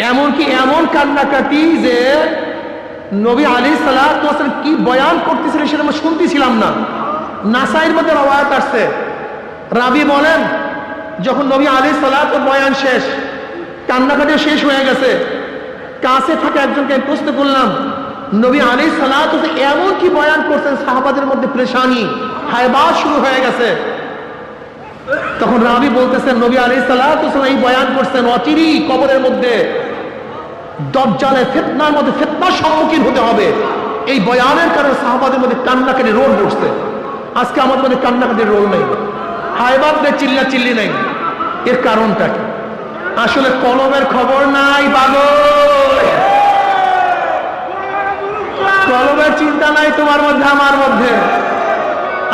S1: এমনকি এমন কান্নাকাটি যে নবী আলাইহিস সালাতু ওয়াস সালাম কি বয়ান করতেছিলেন সেটা আমরা শুনতেছিলাম না। নাসাইর মধ্যে রওয়ায়াত আসছে, রাবি বলেন যখন নবী আলাইহিস সালাতু বয়ান শেষ, কান্নাকাটি শেষ হয়ে গেছে, কাছে থাকা একজনকে প্রশ্ন করলাম, নবী আলাইহিস সালাতু এমন কি বয়ান করছেন সাহাবাদের মধ্যে পেরেশানি, হায়বাস শুরু হয়ে গেছে। তখন রাবি বলতেছেন নবী আলাইহিস সালাতু এই বয়ান করছেন অচিরি কবরের মধ্যে দজ্জালের ফিতনার মধ্যে ফিতনার সম্মুখীন হতে হবে। এই বয়ানের কারণে সাহাবাদের মধ্যে কান্নাকাটি রোল বসছে। আজকে আমাদের মধ্যে কান্নাকাটির রোল নেই, হায়বাস নেই, চিল্লাচিল্লি নেই। এর কারণটা কি? আসলে কলমের খবর নাই পাগল, কলমের চিন্তা নাই তোমার মধ্যে আমার মধ্যে।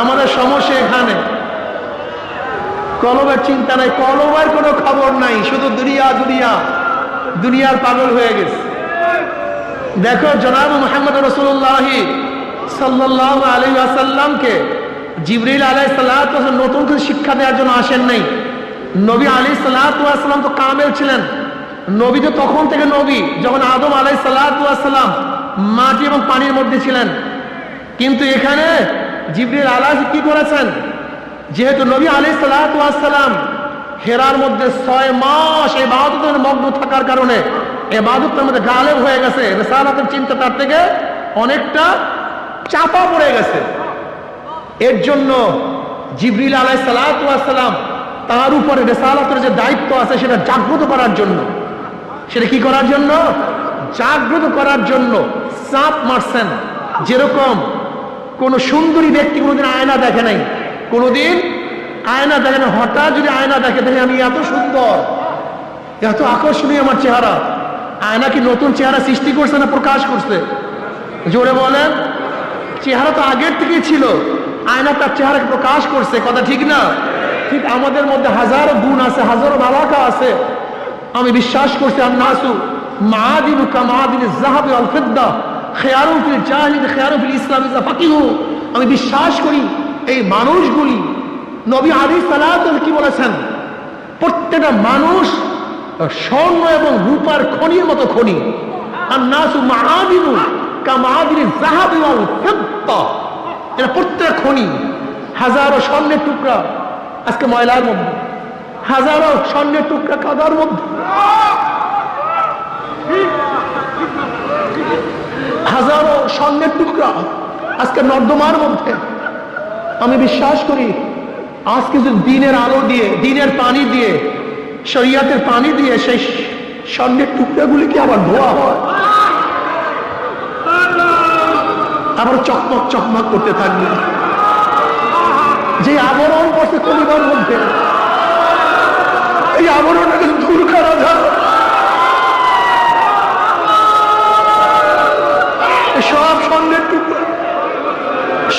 S1: আমাদের সমস্যা এখানে, কলমের চিন্তা নাই, কলমের কোনো খবর নাই, শুধু দুনিয়া দুনিয়া, দুনিয়ার পাগল হয়ে গেছে। দেখো জনাব মুহাম্মদ রাসূলুল্লাহ সাল্লাল্লাহু আলাইহি ওয়াসাল্লামকে জিবরিল আলাইহিস সালাতু ওয়াস সালাম নতুন করে শিক্ষা দেওয়ার জন্য আসেন নাই। নবী আলাইহিস সালাতু ওয়াস সালাম তো কামেল ছিলেন। নবী তো তখন থেকে নবী যখন আদম আলাইহিস সালাতু ওয়াস সালাম মাটি এবং পানির মধ্যে ছিলেন। কিন্তু এখানে জিবরিল আলাইহিস কি করেছেন, যেহেতু নবী আলাইহিস সালাতু ওয়াস সালাম হেরার মধ্যে 6 মাস ইবাদতের মগ্ন থাকার কারণে ইবাদতের মধ্যে গালেব হয়ে গেছে, রিসালাতের চিন্তা তার থেকে অনেকটা চাপা পড়ে গেছে। এর জন্য জিবরিল আলাইহিস সালাতু ওয়াস সালাম তার উপরে রিসালাতের যে দায়িত্ব আছে সেটা জাগ্রত করার জন্য, সেটা কি করার জন্য? জাগ্রত করার জন্য চাপ মারছেন। যেরকম কোন সুন্দরী ব্যক্তি কোনোদিন আয়না দেখে নাই, কোনোদিন আয়না দেখে না, হঠাৎ যদি আয়না দেখে তাহলে আমি এত সুন্দর, এত আকর্ষণীয় আমার চেহারা, আয়না কি নতুন চেহারা সৃষ্টি করছে না প্রকাশ করছে? জোরে বলেন। চেহারা তো আগের থেকেই ছিল, আয়না তার চেহারাকে প্রকাশ করছে, কথা ঠিক না? ঠিক আমাদের মধ্যে হাজারো গুণ আছে, হাজারো মালাকা আছে। আমি বিশ্বাস করছি আন্নাসু মাআদিনু কামাআদিনিজ যাহাবি ওয়াল ফিদ্দা খিয়ারুন ফিল জাহিলিyyah খিয়ারুন ফিল ইসলাম ইযা ফাকিহু। আমি বিশ্বাস করি এই মানুষগুলি, নবী আলাইহিস সালাতু কি বলেছেন, প্রত্যেকটা মানুষ স্বর্ণ এবং রূপার খনির মতো খনি। আন্নাসু মাআদিনু কামাআদিনিজ যাহাবি ওয়াল ফিদ্দা, এটা প্রত্যেক খনি। হাজারো স্বর্ণের টুকরা আজকে ময়লার মধ্যে, হাজারো স্বর্ণের টুকরা কাদার মধ্যে, হাজারো স্বর্ণের টুকরা আজকে নর্দমার মধ্যে। আমি বিশ্বাস করি আজকে যদি দিনের আলো দিয়ে, দিনের পানি দিয়ে, শরিয়াতের পানি দিয়ে সেই স্বর্ণের টুকরাগুলিকে আবার ধোয়া হয়, আবার চকমক চকমক করতে থাকবে। যে আবরণ পড়ছে কলিমার মধ্যে, এই আবরণটাকে দূর করা যায়। সব স্বর্ণের টুকরো,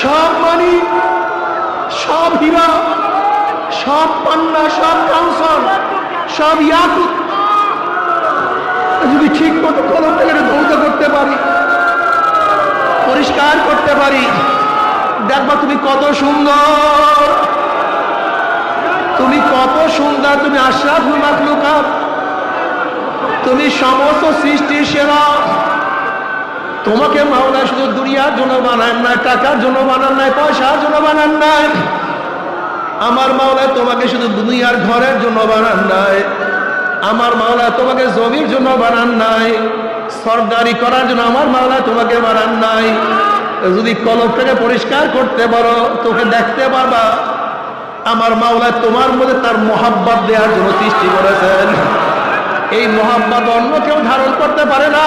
S1: সব মানি, সব হীরা, সব পান্না, সব কাউসার, সব ইয়াকুত যদি ঠিক মতো কলমটাকে ধৌত করতে পারি, পরিষ্কার করতে পারি, দেখবা তুমি কত সুন্দর, তুমি কত সুন্দর, তুমি আশরাফুল মাখলুকাত, তুমি সমস্ত সৃষ্টির সেরা। তোমাকে মাওলা শুধু দুনিয়ার জন্য বানান নাই, টাকার জন্য বানান নাই, পয়সার জন্য বানান নাই। আমার মাওলা তোমাকে শুধু দুনিয়ার ঘরের জন্য বানান নাই, আমার মাওলা তোমাকে জমির জন্য বানান নাই, সরদারি করার জন্য আমার মাওলা তোমাকে বানান নাই। যদি কলবটাকে পরিষ্কার করতে পারো, তোকে দেখতে পারবা আমার মাওলা তোমার মধ্যে তার মোহাব্বত দেওয়ার জন্য সৃষ্টি করেছেন। এই মোহাব্বত অন্য কেউ ধারণ করতে পারে না।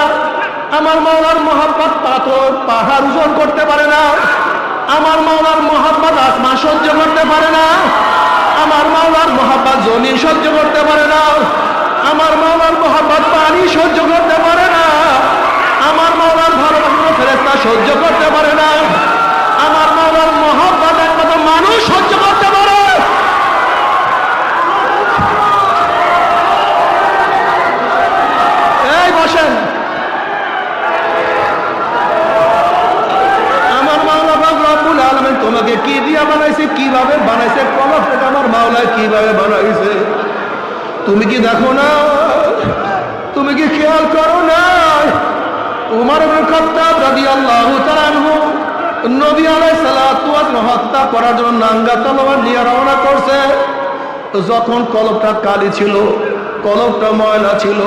S1: আমার মাওলার মোহাব্বত পাথর পাহাড় ওজন করতে পারে না। আমার মাওলার মোহাব্বত আসমান সহ্য করতে পারে না। আমার মাওলার মোহাব্বত জমিন সহ্য করতে পারে না। আমার মাওলার মোহাব্বত পানি সহ্য করতে পারে না। আমার মাওলার ভালোবাসা ফেরেশতা সহ্য করতে পারে না। আমার মাওলার মোহাব্বত একমাত্র মানুষ সহ্য করতে পারে। এই বসেন, আমার মাওলা পাক রব্বুল আলামিন তোমাকে কি দিয়া বানাইছে, কিভাবে বানাইছে, কলবটাকে আমার মাওলা কিভাবে বানাইছে তুমি কি দেখো না? তুমি কি খেয়াল করো না? উমর ইবনে খাত্তাব রাদিয়াল্লাহু তাআলা আনহু নবী আলাইহিস সালাতু ওয়াস সালাম হত্যা করার জন্য নাঙ্গা তলোয়ার নিয়ে রওনা করছে। যখন কলবটা কালি ছিল, কলবটা ময়লা ছিল,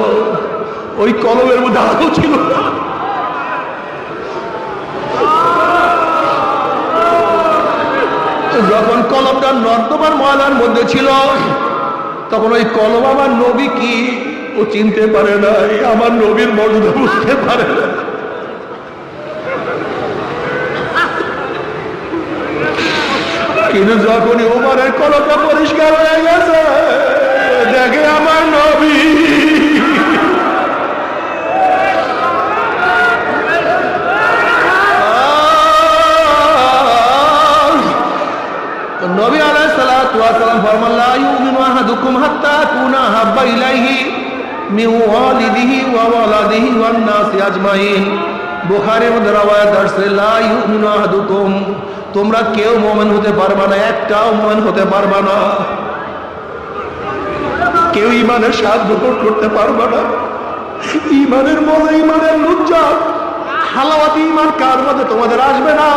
S1: ওই কলবের মধ্যে আলো ছিল। যখন কলবটা নর্দমার ময়লার মধ্যে ছিল, তখন ওই কলম আমার নবী কি ও চিনতে পারে না, আমার নবীর মর্যাদা বুঝতে পারে না। কিন্তু যখনই ওমরের কলমটা পরিষ্কার হয়ে গেছে, দেখে আমার নবী, নবী আলাইহিস সালাতু ওয়াস সালাম ফরমান লা ইউমিনু আহাদুকুম হাত্তা আকুনা হাব্বা ইলাইহি মিন ওয়ালিদিহি ওয়া ওয়ালাদিহি ওয়ান নাসি আজমাইন। বুখারীর মধ্যে রওয়ায়াত আছে লা ইউমিনু আহাদুকুম, তোমরা কেউ মুমিন হতে পারবা না, একটাও মুমিন হতে পারবা না, কেউ ঈমানের স্বাদ ভোগ করতে পারবা না। ঈমানের মজা, ঈমানের লজ্জা, হালাওয়াত ঈমান কার মধ্যে তোমাদের আসবে না?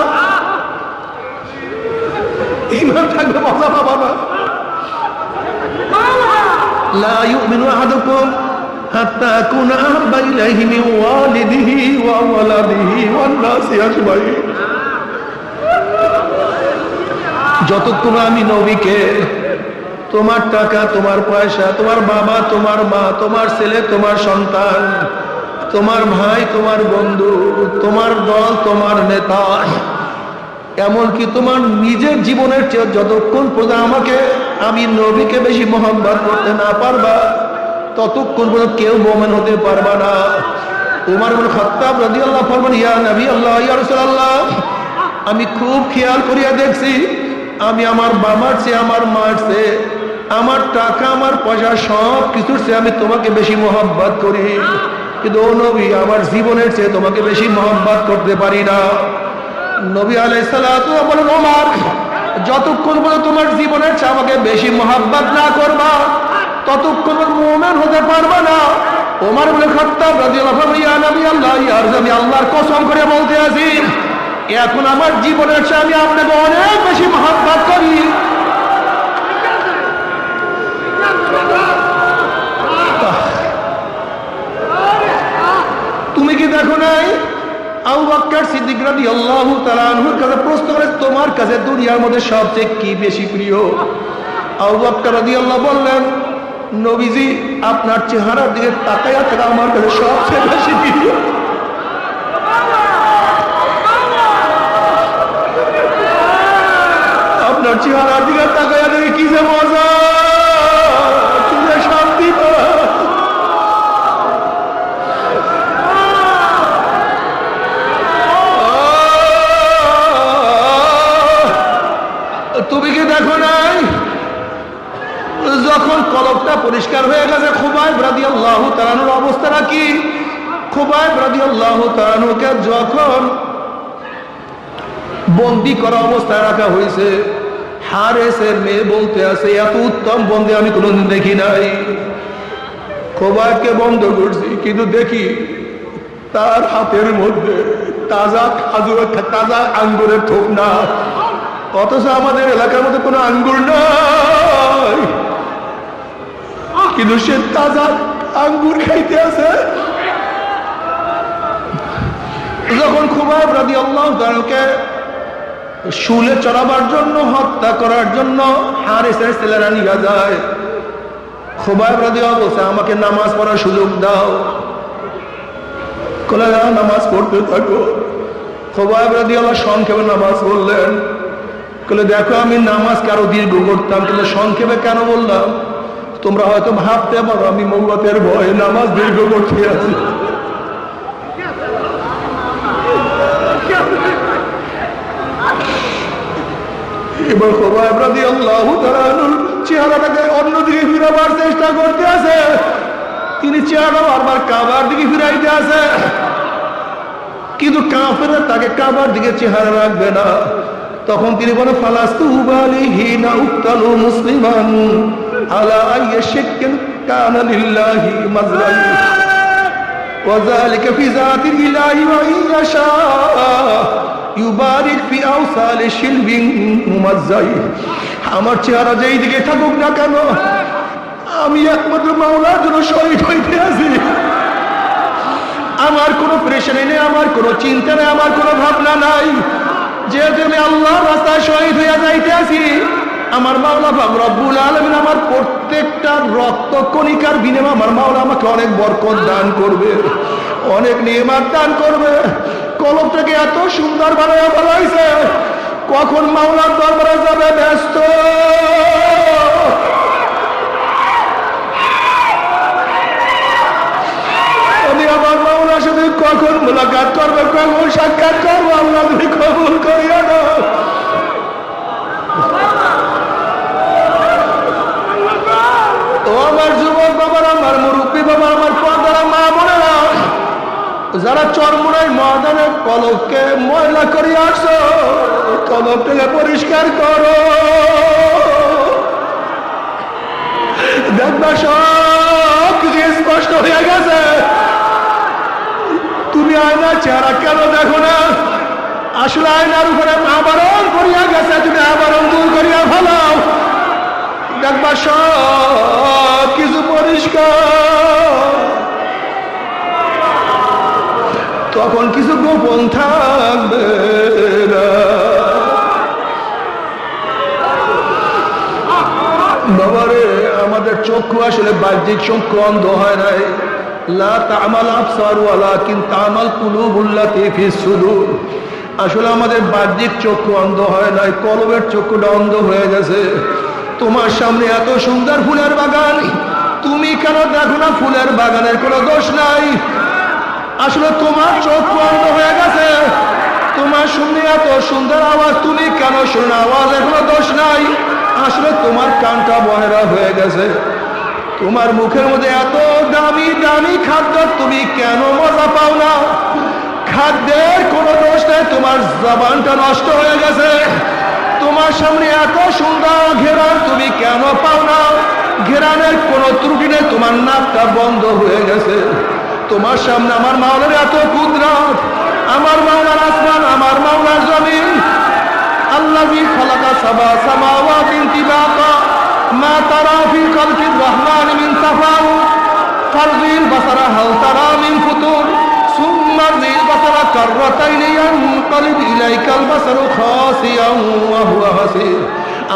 S1: ঈমান থাকবে মজা পাবা না। লা ইউমিনু আহাদুকুম হাত্তা আকুনা আহাব্বা ইলাইহি মিন ওয়ালিদিহি ওয়া ওয়ালাদিহি ওয়ান নাসি আজমাইন। যতক্ষণ আমি নবীকে তোমার টাকা, তোমার পয়সা, তোমার বাবা, তোমার মা, তোমার ছেলে, তোমার সন্তান, তোমার ভাই, তোমার বন্ধু, তোমার দল, তোমার নেতা, এমনকি তোমার নিজের জীবনের চেয়ে যতক্ষণ পর্যন্ত আমাকে, আমি নবীকে বেশি মহব্বত করতে না পারবা, ততক্ষণ পর্যন্ত কেউ মুমিন হতে পারবা না। উমর ইবনে খাত্তাব রাদিয়াল্লাহু আনহু ফরমান ইয়া নবী আল্লাহ, ইয়া রাসূলুল্লাহ, আমি খুব খেয়াল করিয়া দেখছি, আমি আমার বাবার চেয়ে, আমার মার চেয়ে, আমার টাকা, আমার পয়সা, সব কিছুর চেয়ে আমি তোমাকে বেশি মহব্বত করি, কিন্তু ও নবী, আমার জীবনের চেয়ে তোমাকে বেশি মহব্বত করতে পারি না। নবী আলাইহিস সালাতু ওয়া বলেন ওমর, যতক্ষণ পর্যন্ত তোমার জীবনের চেয়ে আমাকে বেশি মহব্বত না করবা, ততক্ষণ মুমিন হতে পারবা না। ওমর ইবনে খাত্তাব রাদিয়াল্লাহু আনহু ইয়া নবী আল্লাহ, ইয়া রাসূল, আমি আল্লাহর কসম করে বলতে আছি, এখন আমার জীবনের চেয়ে আমি আপনাকে অনেক বেশি মহব্বত করি। তুমি কি দেখো নাই আবু বকর সিদ্দিক রাদিয়াল্লাহু তাআলা আনহুর কাছে প্রশ্ন করে, তোমার কাছে দুনিয়ার মধ্যে সবচেয়ে কি বেশি প্রিয়? আবু বকর রাদিয়াল্লাহু বললেন, নবীজি, আপনার চেহারার দিকে তাকায়া থাকা আমার কাছে সবচেয়ে বেশি প্রিয়। নাই। যখন কলবটা পরিষ্কার হয়ে গেছে, খুবাইব রাদিয়াল্লাহু তাআলার অবস্থাটা কি? খুবাইব রাদিয়াল্লাহু তাআলাকে যখন বন্দী করা অবস্থায় রাখা হয়েছে, হারেসের মেয়ে বলতে আছে, এত উত্তম বন্দী আমি কোনোদিন দেখি নাই। খুবাইবকে বন্ধ করছি, কিন্তু দেখি তার হাতের মধ্যে তাজা খাজুর, তাজা আঙ্গুরের থোক না, অথচ আমাদের এলাকার মধ্যে কোনো আঙ্গুর নাই, কিন্তু সে তাজা আঙ্গুর খাইতে আছে। যখন খুবাইব রাদিয়াল্লাহু তাআলাকে শুলে চড়াবার জন্য, হত্যা করার জন্য হারেসের ছেলেরা নিয়ে যায়, খুবাইব রাদিয়াল্লাহু বলছে, আমাকে নামাজ পড়ার সুযোগ দাও। নামাজ পড়তে থাকো। খুবাইব রাদিয়াল্লাহু সংক্ষেপে নামাজ পড়লেন। দেখো আমি নামাজ কারো দীর্ঘ করতাম, কিন্তু সংক্ষেপে কেন বললাম? তোমরা হয়তো ভাবতে পারো আমি মৌলতের ভয়ে নামাজ দীর্ঘ করতে আছি। এবার খুবাইব রাদিয়াল্লাহু তাআলার চেহারাটাকে অন্যদিকে ফিরাবার চেষ্টা করতে আছে। তিনি চেহারা বারবার কাবার দিকে ফিরাইতে আছে, কিন্তু কাফেররা তাকে কাবার দিকে চেহারা রাখবে না। তখন তিনি বলেন, ফালাস্তু উবালিহি না উক্তালু মুসলিমান আলা আইয়ি শিরকিন কানা লিল্লাহি মাজরাই ওয়া যালিকা ফি যাতিল ইলাহি ওয়া ইয়াশা ইউবারিক ফি আওসালি শিলবিন মুমাজ্জাই। আমার চেহারা যেই দিকে থাকুক না কেন, আমি একমাত্র মাওলার জন্য শহীদ হইতে আছি। আমার কোনো প্রেশারে নেই, আমার কোনো চিন্তা নেই, আমার কোনো ভাবনা নাই। যেহেতু আমি আল্লাহর রাস্তায় শহীদ হইয়া যাইতে আছি, আমার মাওলা পাক রব্বুল আলামিন আমার প্রত্যেকটা রক্ত কণিকার বিনিময়ে আমার মাওলা আমাকে অনেক বরকত দান করবে, অনেক নিয়ামত দান করবে। কলবটাকে এত সুন্দর বানায় বলাইছে, কখন মাওলার দরবারে যাবে ব্যস্ত। আমার মাওলার সাথে কখন মুলাকাত করবে, কখন সাক্ষাৎ করবো, আল্লাহ তুমি কবুল করিও না। ও আমার যুবক বাবার, আমার মুরব্বী বাবা, আমার পর্দারা মা বোনেরা, যারা চরমুনাই ময়দানে কলবকে ময়লা করে আসছো, কলবটাকে পরিষ্কার করো। দেখবা সব কিছু স্পষ্ট হয়ে গেছে। তুমি আয়নার চেহারা কেন দেখো না? আসলে আয়নার উপরে আবরণ করিয়া গেছে, তুমি আবরণ দূর করিয়া ফেলাও, দেখবা সব কিছু পরিষ্কার। তখন কিছু গোপন থাকবে না। বাবারে, আমাদের চক্ষু আসলে বাহ্যিক চক্ষু অন্ধ হয় নাই। লা তা'মাল আবসার ওয়ালাকিন তা'মাল কুলুবুল্লাতী ফিস সুদূর। আসলে আমাদের বাহ্যিক চক্ষু অন্ধ হয় নাই, কলবের চক্ষুটা অন্ধ হয়ে গেছে। তোমার সামনে এত সুন্দর ফুলের বাগান, তুমি কেন দেখো না ফুলের বাগানের কোনো দোষ নাই? আসলে তোমার চক্ষু অন্ধ হয়ে গেছে। তোমার শুনে এত সুন্দর আওয়াজ, তুমি কেন শুনে আওয়াজের কোনো দোষ নাই? আসলে তোমার কানটা বহেরা হয়ে গেছে। তোমার মুখের মধ্যে এত দামি দামি খাদ্য, তুমি কেন মজা পাও না? খাদ্যের কোনো দোষ নেই, তোমার জবানটা নষ্ট হয়ে গেছে। তোমার সামনে এত সুন্দর ঘেরান, তুমি কেন পাও না? ঘেরানের কোনো ত্রুটি নেই, তোমার নাকটা বন্ধ হয়ে গেছে। তোমার সামনে আমার মাওলার এত কুদরত, আমার মাওলার আসমান, আমার মাওলার জমিন। আল্লাযী খালাকা সাবা সামাওয়াতিন তিবাকা মা তারা ফি খালকির রহমানি মিন তাফাউত ফারজিল বাসারা হাল তারা মিন ফুতুর সুম্মা জিল বাসারা কাররাতাইনি ইয়ানকালিব ইলাইকাল বাসারু খাসিয়ান ওয়া হুয়া হাসির।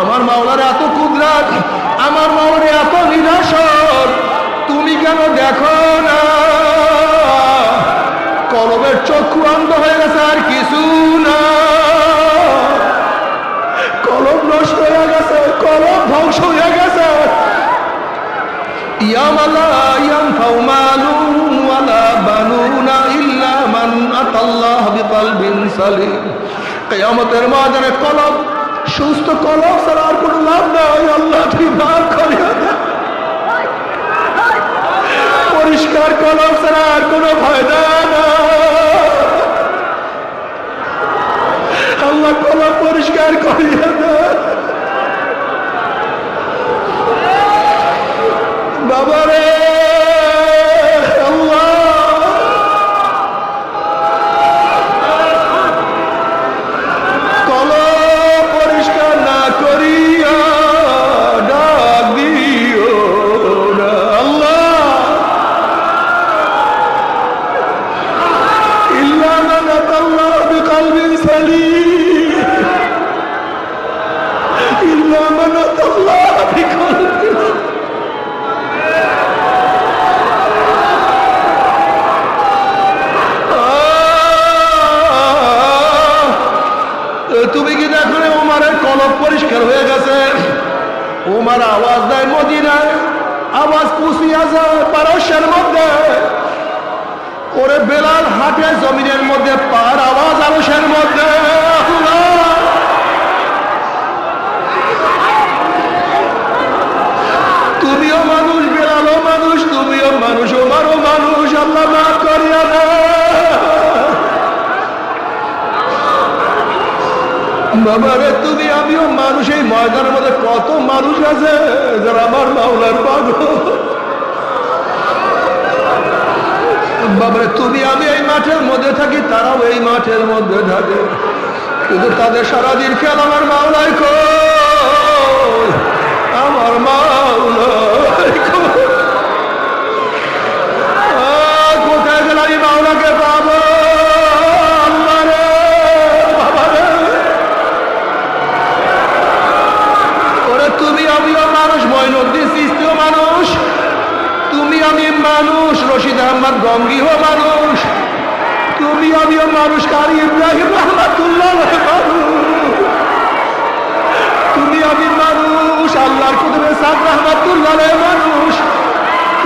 S1: আমার মাওলার এত কুদরত, আমার মাওলার এত নিদর্শন, তুমি কেন দেখো না? কলবের চক্ষু অন্ধ হয়ে গেছে, আর কিছু না। কলব নষ্ট হয়ে গেছে, কলব ধ্বংস হয়ে গেছে। ইয়াওমা লা ইয়ানফাউ মালুন ওয়ালা বানুনা ইল্লা মান আতাল্লাহ বিকলবিন সালিম। কিয়ামতের ময়দানে কলব সুস্থ কলম ছাড়া আর কোনো লাভ নাই। আল্লাহ তুই মাফ করিয়া দে। পরিষ্কার কলম ছাড়া আর কোনো ফায়দা না। আল্লাহ কলম পরিষ্কার করিয়া দে। বাবারে আল্লাহ, কলম পরিষ্কার না করিয়া ডাক দিও না। আল্লাহ ইল্লা মান আতাল্লাহ বিকলবিন সালিম, ইল্লা মান আতাল্লাহ বিকলবিন। তুমি কি দেখো ওমারের কলব পরিষ্কার হয়ে গেছে? ওমার আওয়াজ দেয় মদিনায়, আওয়াজ পুষিয়া যায় পারস্যের মধ্যে। ওরে বেলাল হাটে জমিনের মধ্যে, পার আওয়াজ আরশের মধ্যে। তুমিও মানুষ, বেলালও মানুষ, তুমিও মানুষ, ওমারও মানুষ। আল্লাহ মাফ করিয়া দেয়। বাবারে তুমি আমিও মানুষ। এই ময়দানের মধ্যে কত মানুষ আছে যারা আমার মাওলার পাগল। বাবারে তুমি আমি এই মাঠের মধ্যে থাকি, তারাও এই মাঠের মধ্যে থাকে, কিন্তু তাদের সারাদিন খেয়াল আমার মাওলাই কই, আমার মাওলাই কই। কোথায় গেলে আমি মাওলাকে পাবো? তুমি আমিও মানুষ, মঈনুদ্দিন চিশতিও মানুষ, তুমি আমি মানুষ, রশিদ আহমদ গঙ্গিও মানুষ, তুমি আমিও মানুষ, কারি ইব্রাহিম রহমাতুল্লাহ মানুষ, তুমি আমি মানুষ, আল্লাহর কুতুবে সাদ রহমাতুল্লাহ মানুষ।